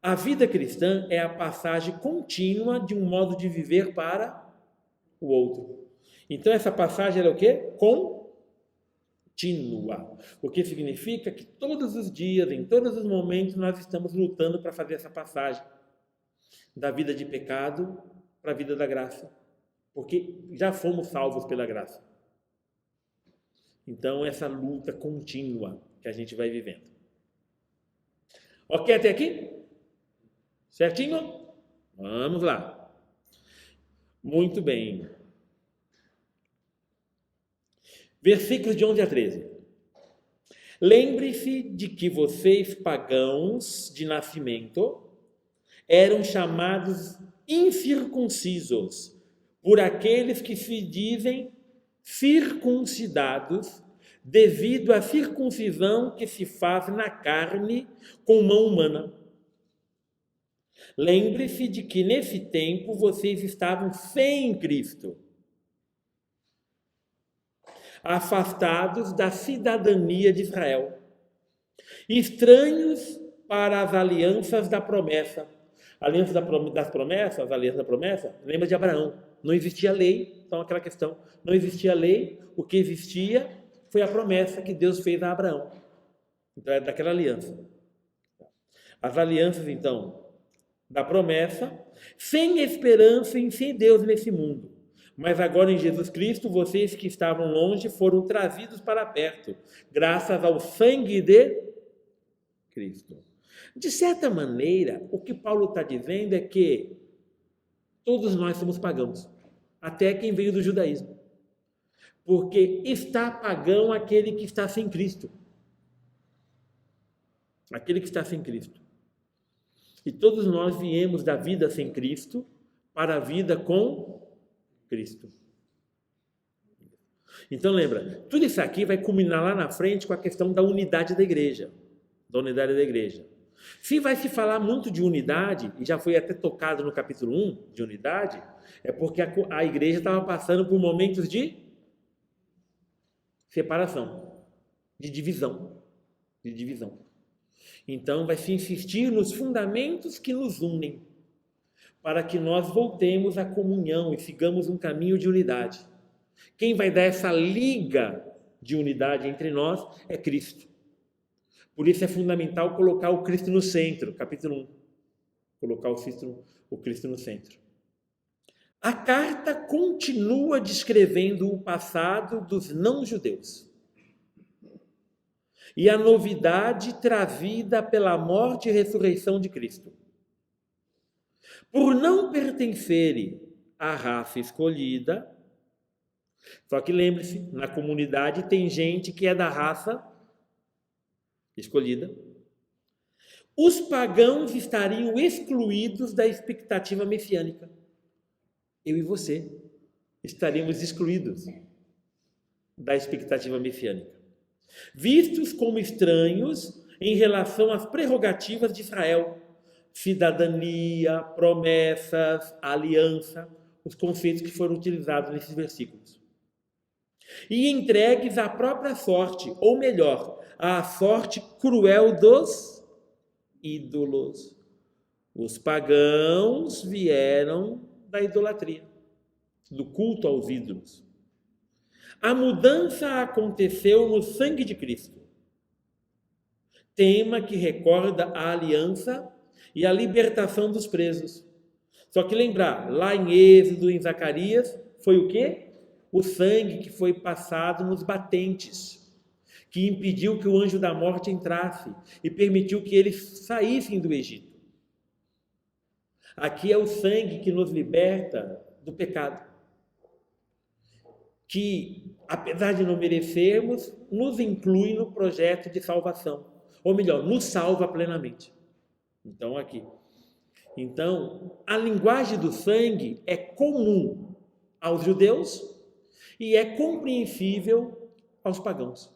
[SPEAKER 1] A vida cristã é a passagem contínua de um modo de viver para o outro. Então, essa passagem é o quê? Contínua. O que significa que todos os dias, em todos os momentos, nós estamos lutando para fazer essa passagem da vida de pecado para a vida da graça. Porque já fomos salvos pela graça. Então, essa luta contínua que a gente vai vivendo. Ok até aqui? Certinho? Vamos lá. Muito bem. Versículos de 11 a 13. Lembre-se de que vocês, pagãos de nascimento, eram chamados incircuncisos por aqueles que se dizem circuncidados, devido à circuncisão que se faz na carne com mão humana. Lembre-se de que nesse tempo vocês estavam sem Cristo, afastados da cidadania de Israel, estranhos para as alianças da promessa. Aliança das promessas, aliança da promessa, lembra de Abraão. Não existia lei, então aquela questão, não existia lei, o que existia foi a promessa que Deus fez a Abraão. Então é daquela aliança. As alianças, então, da promessa, sem esperança e sem Deus nesse mundo. Mas agora em Jesus Cristo, vocês que estavam longe foram trazidos para perto, graças ao sangue de Cristo. De certa maneira, o que Paulo está dizendo é que todos nós somos pagãos, até quem veio do judaísmo. Porque está pagão aquele que está sem Cristo. Aquele que está sem Cristo. E todos nós viemos da vida sem Cristo para a vida com Cristo. Então lembra, tudo isso aqui vai culminar lá na frente com a questão da unidade da igreja. Se vai se falar muito de unidade, e já foi até tocado no capítulo 1 de unidade, é porque a igreja estava passando por momentos de separação, de divisão. Então vai se insistir nos fundamentos que nos unem, para que nós voltemos à comunhão e sigamos um caminho de unidade. Quem vai dar essa liga de unidade entre nós é Cristo. Por isso é fundamental colocar o Cristo no centro, capítulo 1. Colocar o Cristo no centro. A carta continua descrevendo o passado dos não-judeus e a novidade trazida pela morte e ressurreição de Cristo. Por não pertencerem à raça escolhida, só que lembre-se, na comunidade tem gente que é da raça escolhida, os pagãos estariam excluídos da expectativa messiânica. Eu e você estaríamos excluídos da expectativa messiânica, vistos como estranhos em relação às prerrogativas de Israel, cidadania, promessas, aliança, os conceitos que foram utilizados nesses versículos. E entregues à própria sorte, ou melhor, à sorte cruel dos ídolos. Os pagãos vieram da idolatria, do culto aos ídolos. A mudança aconteceu no sangue de Cristo, tema que recorda a aliança e a libertação dos presos. Só que lembrar, lá em Êxodo, em Zacarias, foi o quê? O sangue que foi passado nos batentes, que impediu que o anjo da morte entrasse e permitiu que eles saíssem do Egito. Aqui é o sangue que nos liberta do pecado, que, apesar de não merecermos, nos inclui no projeto de salvação, ou melhor, nos salva plenamente. Então, aqui. Então, a linguagem do sangue é comum aos judeus e é compreensível aos pagãos.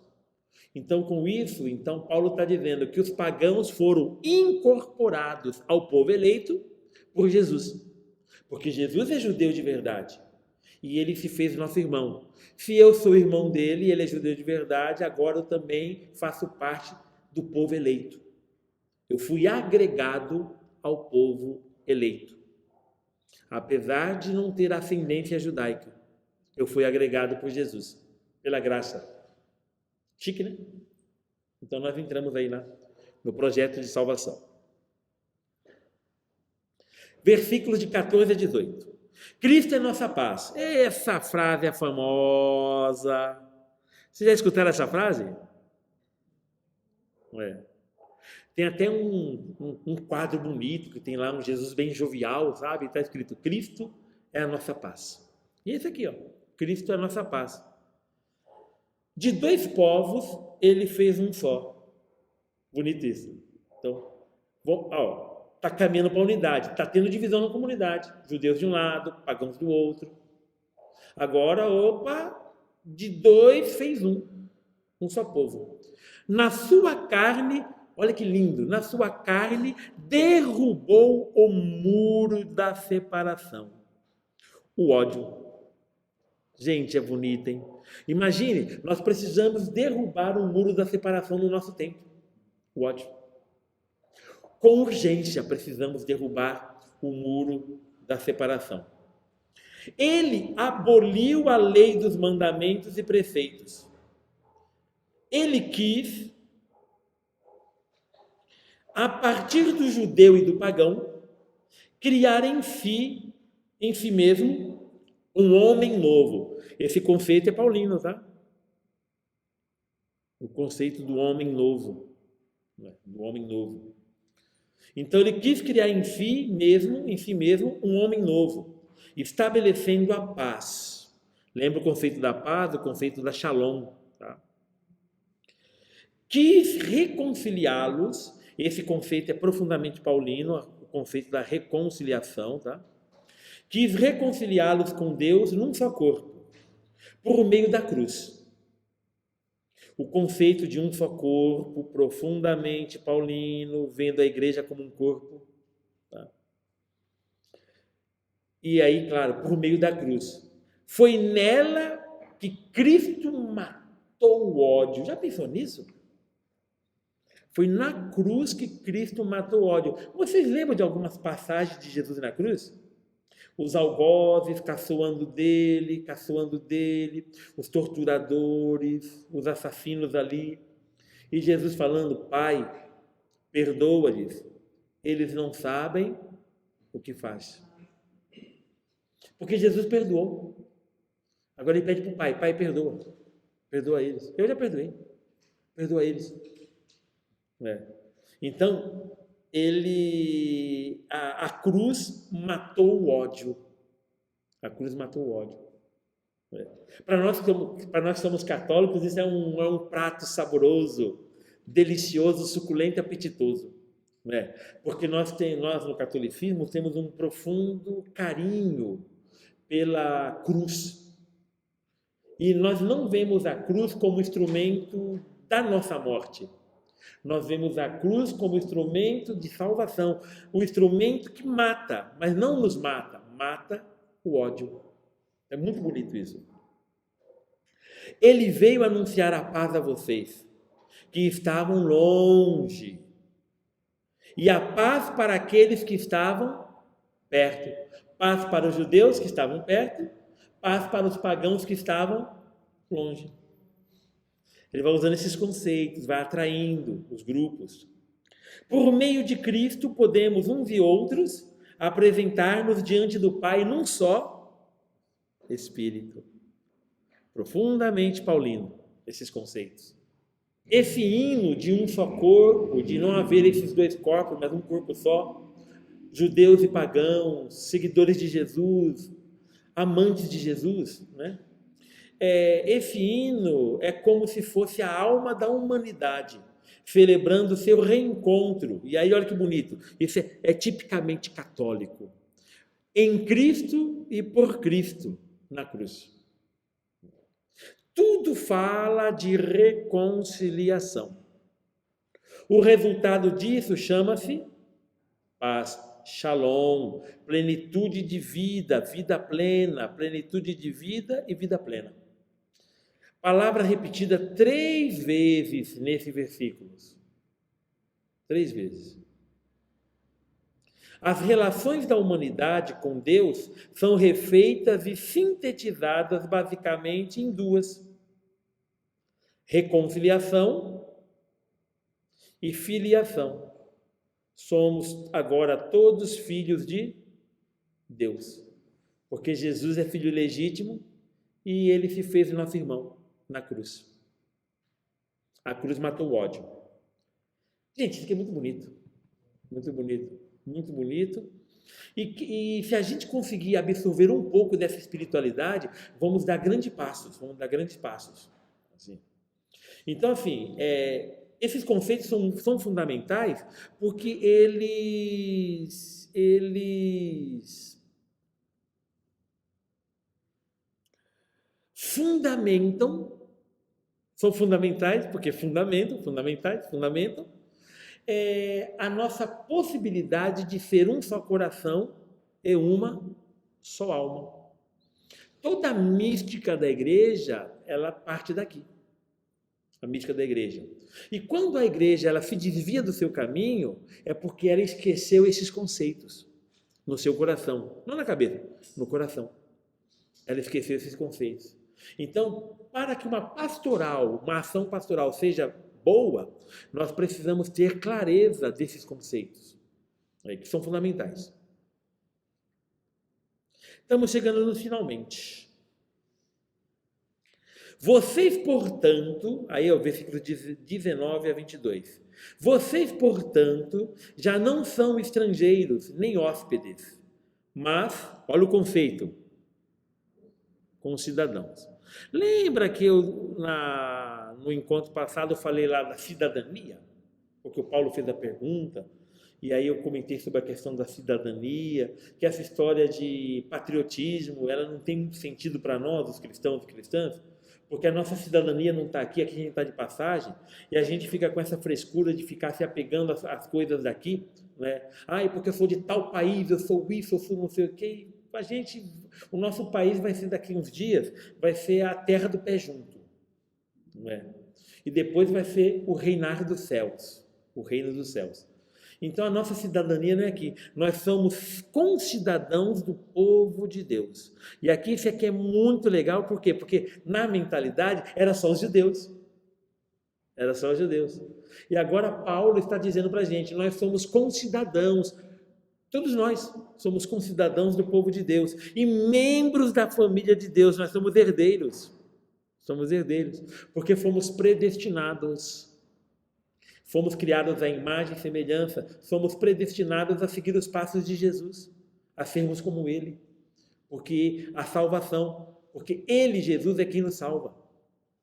[SPEAKER 1] Então, com isso, Paulo está dizendo que os pagãos foram incorporados ao povo eleito por Jesus. Porque Jesus é judeu de verdade. E ele se fez nosso irmão. Se eu sou irmão dele e ele é judeu de verdade, agora eu também faço parte do povo eleito. Eu fui agregado ao povo eleito. Apesar de não ter ascendência judaica, eu fui agregado por Jesus, pela graça. Chique, né? Então nós entramos aí no projeto de salvação. Versículos de 14 a 18. Cristo é nossa paz. Essa frase é famosa. Vocês já escutaram essa frase? Tem até um quadro bonito que tem lá um Jesus bem jovial, sabe? Está escrito: Cristo é a nossa paz. E esse aqui, ó, Cristo é a nossa paz. De dois povos, ele fez um só. Bonito isso. Então, está caminhando para a unidade. Está tendo divisão na comunidade. Judeus de um lado, pagãos do outro. Agora, de dois fez um só povo. Na sua carne, olha que lindo, na sua carne derrubou o muro da separação. O ódio. Gente, é bonito, hein? Imagine, nós precisamos derrubar o muro da separação no nosso tempo. O ódio. Com urgência, precisamos derrubar o muro da separação. Ele aboliu a lei dos mandamentos e preceitos. Ele quis, a partir do judeu e do pagão, criar em si mesmo, um homem novo. Esse conceito é paulino, tá? O conceito do homem novo. Do homem novo. Então, ele quis criar em si mesmo, um homem novo, estabelecendo a paz. Lembra o conceito da paz, o conceito da shalom, tá? Quis reconciliá-los. Esse conceito é profundamente paulino, o conceito da reconciliação, tá? Quis reconciliá-los com Deus num só corpo, por meio da cruz. O conceito de um só corpo, profundamente paulino, vendo a igreja como um corpo. Tá? E aí, claro, por meio da cruz. Foi nela que Cristo matou o ódio. Já pensou nisso? Foi na cruz que Cristo matou o ódio. Vocês lembram de algumas passagens de Jesus na cruz? Os algozes caçoando dele, os torturadores, os assassinos ali. E Jesus falando: Pai, perdoa-lhes, eles não sabem o que faz. Porque Jesus perdoou. Agora ele pede para o Pai: Pai, perdoa. Perdoa eles. Eu já perdoei. Perdoa eles. Então, a cruz matou o ódio. A cruz matou o ódio. Para nós que somos católicos, isso é um prato saboroso, delicioso, suculento e apetitoso. Porque nós no catolicismo temos um profundo carinho pela cruz. E nós não vemos a cruz como instrumento da nossa morte. Nós vemos a cruz como instrumento de salvação, um instrumento que mata, mas não nos mata, mata o ódio. É muito bonito isso. Ele veio anunciar a paz a vocês, que estavam longe, e a paz para aqueles que estavam perto. Paz para os judeus que estavam perto, paz para os pagãos que estavam longe. Ele vai usando esses conceitos, vai atraindo os grupos. Por meio de Cristo, podemos, uns e outros, apresentar-nos diante do Pai num só Espírito. Profundamente paulino, esses conceitos. Esse hino de um só corpo, de não haver esses dois corpos, mas um corpo só, judeus e pagãos, seguidores de Jesus, amantes de Jesus, esse hino é como se fosse a alma da humanidade, celebrando o seu reencontro. E aí, olha que bonito, isso é tipicamente católico. Em Cristo e por Cristo na cruz. Tudo fala de reconciliação. O resultado disso chama-se paz, shalom, plenitude de vida, vida plena, plenitude de vida e vida plena. Palavra repetida 3 vezes nesse versículo. 3 vezes. As relações da humanidade com Deus são refeitas e sintetizadas basicamente em 2: reconciliação e filiação. Somos agora todos filhos de Deus, porque Jesus é filho legítimo e ele se fez nosso irmão na cruz. A cruz matou o ódio. Gente, isso aqui é muito bonito. Muito bonito. Muito bonito. E se a gente conseguir absorver um pouco dessa espiritualidade, vamos dar grandes passos. Assim. Então, assim, esses conceitos são fundamentais porque eles fundamentam, são fundamentais porque fundamentam a nossa possibilidade de ser um só coração e uma só alma. Toda a mística da igreja, ela parte daqui. A mística da igreja. E quando a igreja ela se desvia do seu caminho, é porque ela esqueceu esses conceitos no seu coração. Não na cabeça, no coração. Ela esqueceu esses conceitos. Então, para que uma ação pastoral seja boa, nós precisamos ter clareza desses conceitos, que são fundamentais. Estamos chegando no finalmente. Vocês, portanto, aí é o versículo 19 a 22. Vocês, portanto, já não são estrangeiros nem hóspedes, mas, olha o conceito, concidadãos. Lembra que no encontro passado eu falei lá da cidadania? Porque o Paulo fez a pergunta, e aí eu comentei sobre a questão da cidadania, que essa história de patriotismo, ela não tem muito sentido para nós, os cristãos e cristãs, porque a nossa cidadania não está aqui a gente está de passagem, e a gente fica com essa frescura de ficar se apegando às coisas daqui, porque eu sou de tal país, eu sou isso, eu sou não sei o quê. O nosso país vai ser daqui uns dias, vai ser a terra do pé junto, E depois vai ser o reinar dos céus. o reino dos céus. Então a nossa cidadania não é aqui. Nós somos concidadãos do povo de Deus. E aqui isso aqui é muito legal, por quê? Porque na mentalidade era só os judeus. Era só os judeus. E agora Paulo está dizendo para a gente, nós somos concidadãos. Todos nós somos concidadãos do povo de Deus e membros da família de Deus. Nós somos herdeiros. Somos herdeiros, porque fomos predestinados. Fomos criados à imagem e semelhança. Somos predestinados a seguir os passos de Jesus, a sermos como Ele. Porque a salvação, porque Ele, Jesus, é quem nos salva.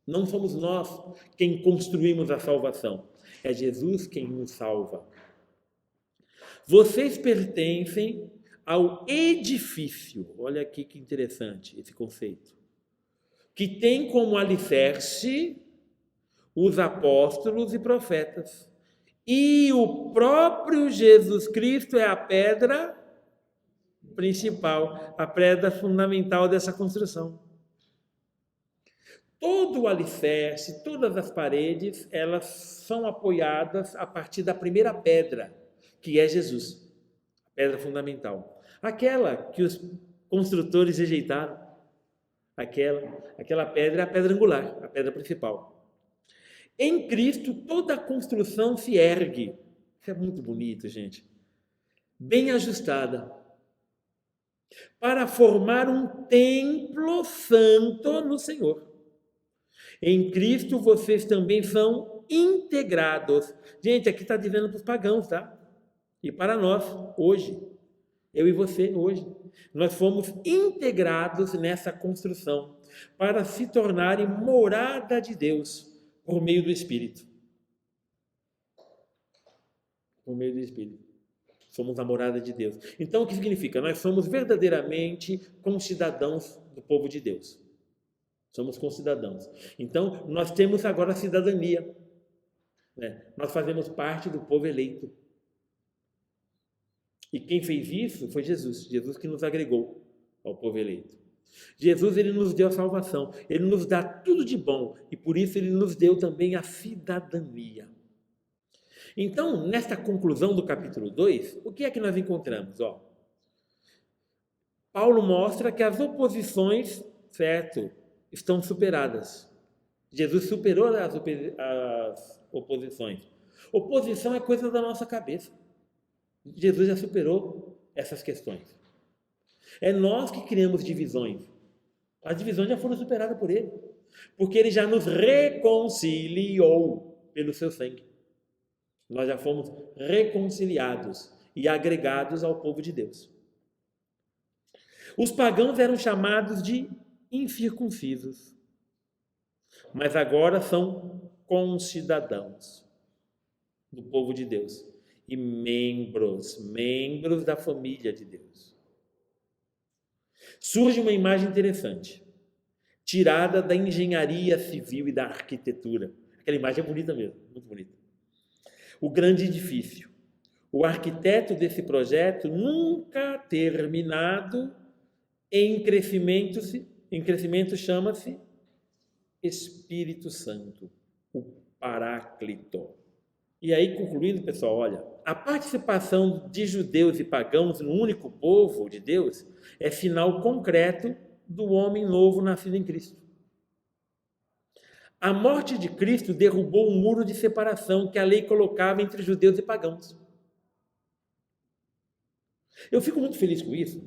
[SPEAKER 1] Não somos nós quem construímos a salvação. É Jesus quem nos salva. Vocês pertencem ao edifício. Olha aqui que interessante esse conceito. Que tem como alicerce os apóstolos e profetas. E o próprio Jesus Cristo é a pedra principal, a pedra fundamental dessa construção. Todo o alicerce, todas as paredes, elas são apoiadas a partir da primeira pedra, que é Jesus, a pedra fundamental. Aquela que os construtores rejeitaram, aquela pedra é a pedra angular, a pedra principal. Em Cristo, toda a construção se ergue. Isso é muito bonito, gente. Bem ajustada. Para formar um templo santo no Senhor. Em Cristo, vocês também são integrados. Gente, aqui está dizendo para os pagãos, tá? E para nós, hoje. Eu e você, hoje. Nós fomos integrados nessa construção para se tornarem morada de Deus por meio do Espírito. Por meio do Espírito. Somos a morada de Deus. Então, o que significa? Nós somos verdadeiramente concidadãos do povo de Deus. Somos concidadãos. Então, nós temos agora a cidadania. Né? Nós fazemos parte do povo eleito. E quem fez isso foi Jesus. Jesus que nos agregou ao povo eleito. Jesus, ele nos deu a salvação. Ele nos dá tudo de bom. E por isso ele nos deu também a cidadania. Então, nesta conclusão do capítulo 2, o que é que nós encontramos? Paulo mostra que as oposições, certo, estão superadas. Jesus superou as oposições. Oposição é coisa da nossa cabeça. Jesus já superou essas questões. É nós que criamos divisões. As divisões já foram superadas por ele. Porque ele já nos reconciliou pelo seu sangue. Nós já fomos reconciliados e agregados ao povo de Deus. Os pagãos eram chamados de incircuncisos, mas agora são concidadãos do povo de Deus e membros da família de Deus. Surge uma imagem interessante, tirada da engenharia civil e da arquitetura. Aquela imagem é bonita mesmo, muito bonita. O grande edifício. O arquiteto desse projeto, nunca terminado, em crescimento chama-se Espírito Santo, o Paráclito. E aí, concluindo, pessoal, olha, a participação de judeus e pagãos no único povo de Deus é sinal concreto do homem novo nascido em Cristo. A morte de Cristo derrubou um muro de separação que a lei colocava entre judeus e pagãos. Eu fico muito feliz com isso,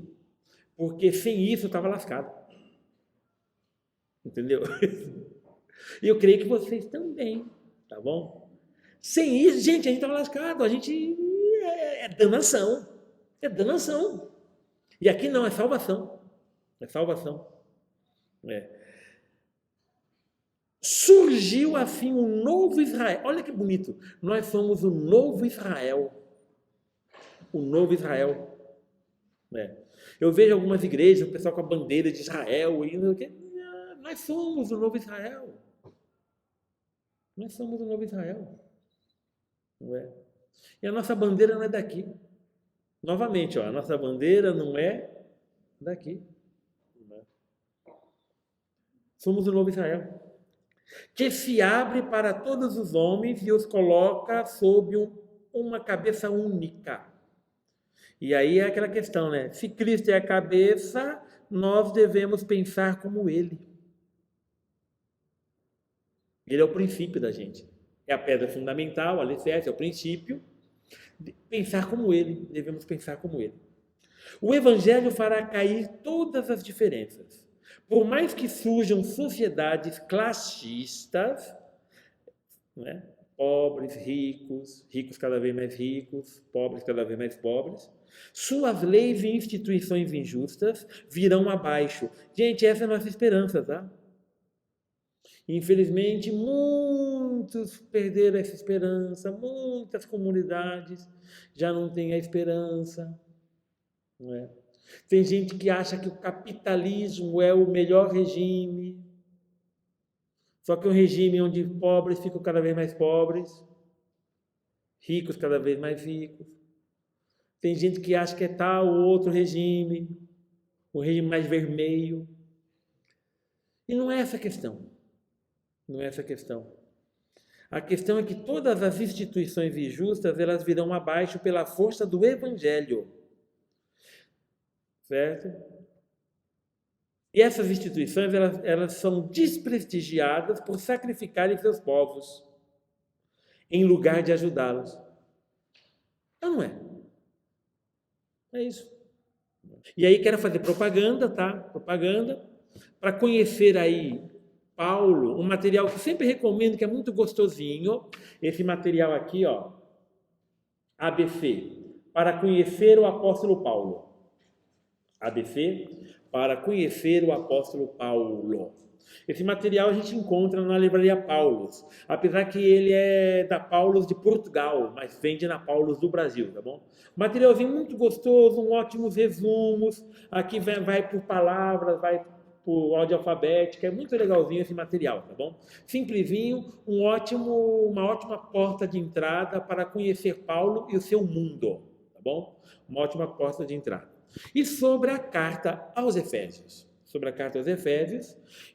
[SPEAKER 1] porque sem isso eu estava lascado. Entendeu? E eu creio que vocês também, tá bom? Sem isso, gente, a gente estava lascado, a gente é danação. É danação. E aqui não, é salvação. É salvação. Surgiu assim um novo Israel. Olha que bonito. Nós somos o novo Israel. O novo Israel. Eu vejo algumas igrejas, o pessoal com a bandeira de Israel. Nós somos o novo Israel. Nós somos o novo Israel. Não é? E a nossa bandeira não é daqui. Novamente, a nossa bandeira não é daqui. Não é? Somos o novo Israel. que se abre para todos os homens e os coloca sob uma cabeça única. E aí é aquela questão, né? Se Cristo é a cabeça, nós devemos pensar como Ele. Ele é o princípio da gente. É a pedra fundamental, o alicerce, é o princípio. Pensar como Ele, devemos pensar como Ele. O Evangelho fará cair todas as diferenças. Por mais que surjam sociedades classistas, né? Pobres, ricos, ricos cada vez mais ricos, pobres cada vez mais pobres, suas leis e instituições injustas virão abaixo. Gente, essa é a nossa esperança, tá? Infelizmente, muitos perderam essa esperança, muitas comunidades já não têm a esperança, não é? Tem gente que acha que o capitalismo é o melhor regime, só que é um regime onde pobres ficam cada vez mais pobres, ricos cada vez mais ricos. Tem gente que acha que é tal ou outro regime, um regime mais vermelho. E não é essa a questão. Não é essa a questão. A questão é que todas as instituições injustas, elas virão abaixo pela força do Evangelho. Certo? E essas instituições, elas são desprestigiadas por sacrificarem seus povos, em lugar de ajudá-los. Então não é. É isso. E aí quero fazer propaganda, tá? Propaganda, para conhecer aí Paulo, um material que sempre recomendo, que é muito gostosinho. Esse material aqui, ó, ABC, para conhecer o apóstolo Paulo. ABC, para conhecer o apóstolo Paulo. Esse material a gente encontra na livraria Paulus, apesar que ele é da Paulus de Portugal, mas vende na Paulus do Brasil, tá bom? Materialzinho muito gostoso, ótimos resumos, aqui vai por palavras, vai por ordem alfabética, é muito legalzinho esse material, tá bom? Simplesinho, uma ótima porta de entrada para conhecer Paulo e o seu mundo, tá bom? Uma ótima porta de entrada. E sobre a carta aos Efésios.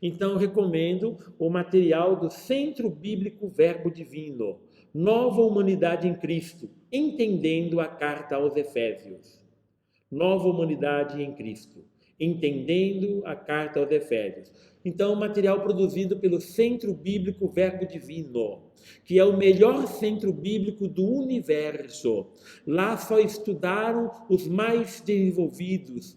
[SPEAKER 1] Então eu recomendo o material do Centro Bíblico Verbo Divino, Nova Humanidade em Cristo, entendendo a carta aos Efésios. Nova Humanidade em Cristo, entendendo a carta aos Efésios. Então, material produzido pelo Centro Bíblico Verbo Divino, que é o melhor centro bíblico do universo. Lá só estudaram os mais desenvolvidos,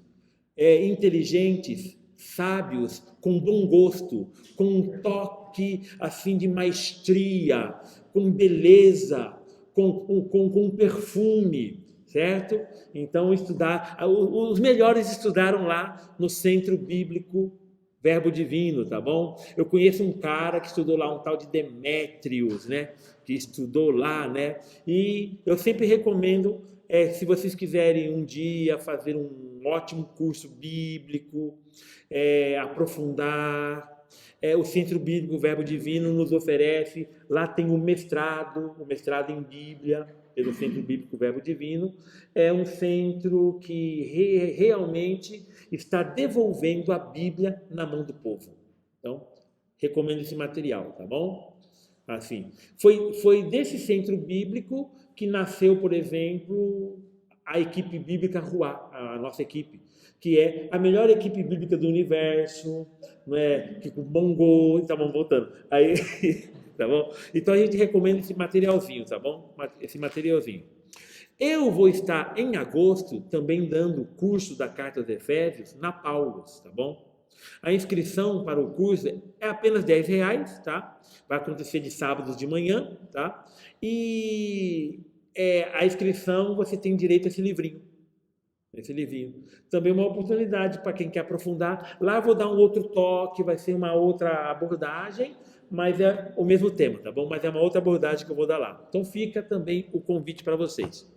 [SPEAKER 1] inteligentes, sábios, com bom gosto, com um toque assim de maestria, com beleza, com perfume, certo? Então, os melhores estudaram lá no Centro Bíblico Verbo Divino, tá bom? Eu conheço um cara que estudou lá, um tal de Demétrios, né? Que estudou lá, né? E eu sempre recomendo, se vocês quiserem um dia fazer um ótimo curso bíblico, aprofundar, o Centro Bíblico Verbo Divino nos oferece, lá tem o mestrado em Bíblia, pelo Centro Bíblico Verbo Divino, é um centro que realmente está devolvendo a Bíblia na mão do povo. Então, recomendo esse material, tá bom? Assim, foi desse centro bíblico que nasceu, por exemplo, a equipe bíblica Ruá, a nossa equipe, que é a melhor equipe bíblica do universo, não é? Que com bom gosto, tá bom, voltando. Aí, tá bom? Então a gente recomenda esse materialzinho, tá bom? Esse materialzinho. Eu vou estar em agosto também dando o curso da Carta aos Efésios na Paulus, tá bom? A inscrição para o curso é apenas R$10, tá? Vai acontecer de sábados de manhã, tá? E a inscrição você tem direito a esse livrinho. Também uma oportunidade para quem quer aprofundar. Lá eu vou dar um outro toque, vai ser uma outra abordagem, mas é o mesmo tema, tá bom? Mas é uma outra abordagem que eu vou dar lá. Então fica também o convite para vocês.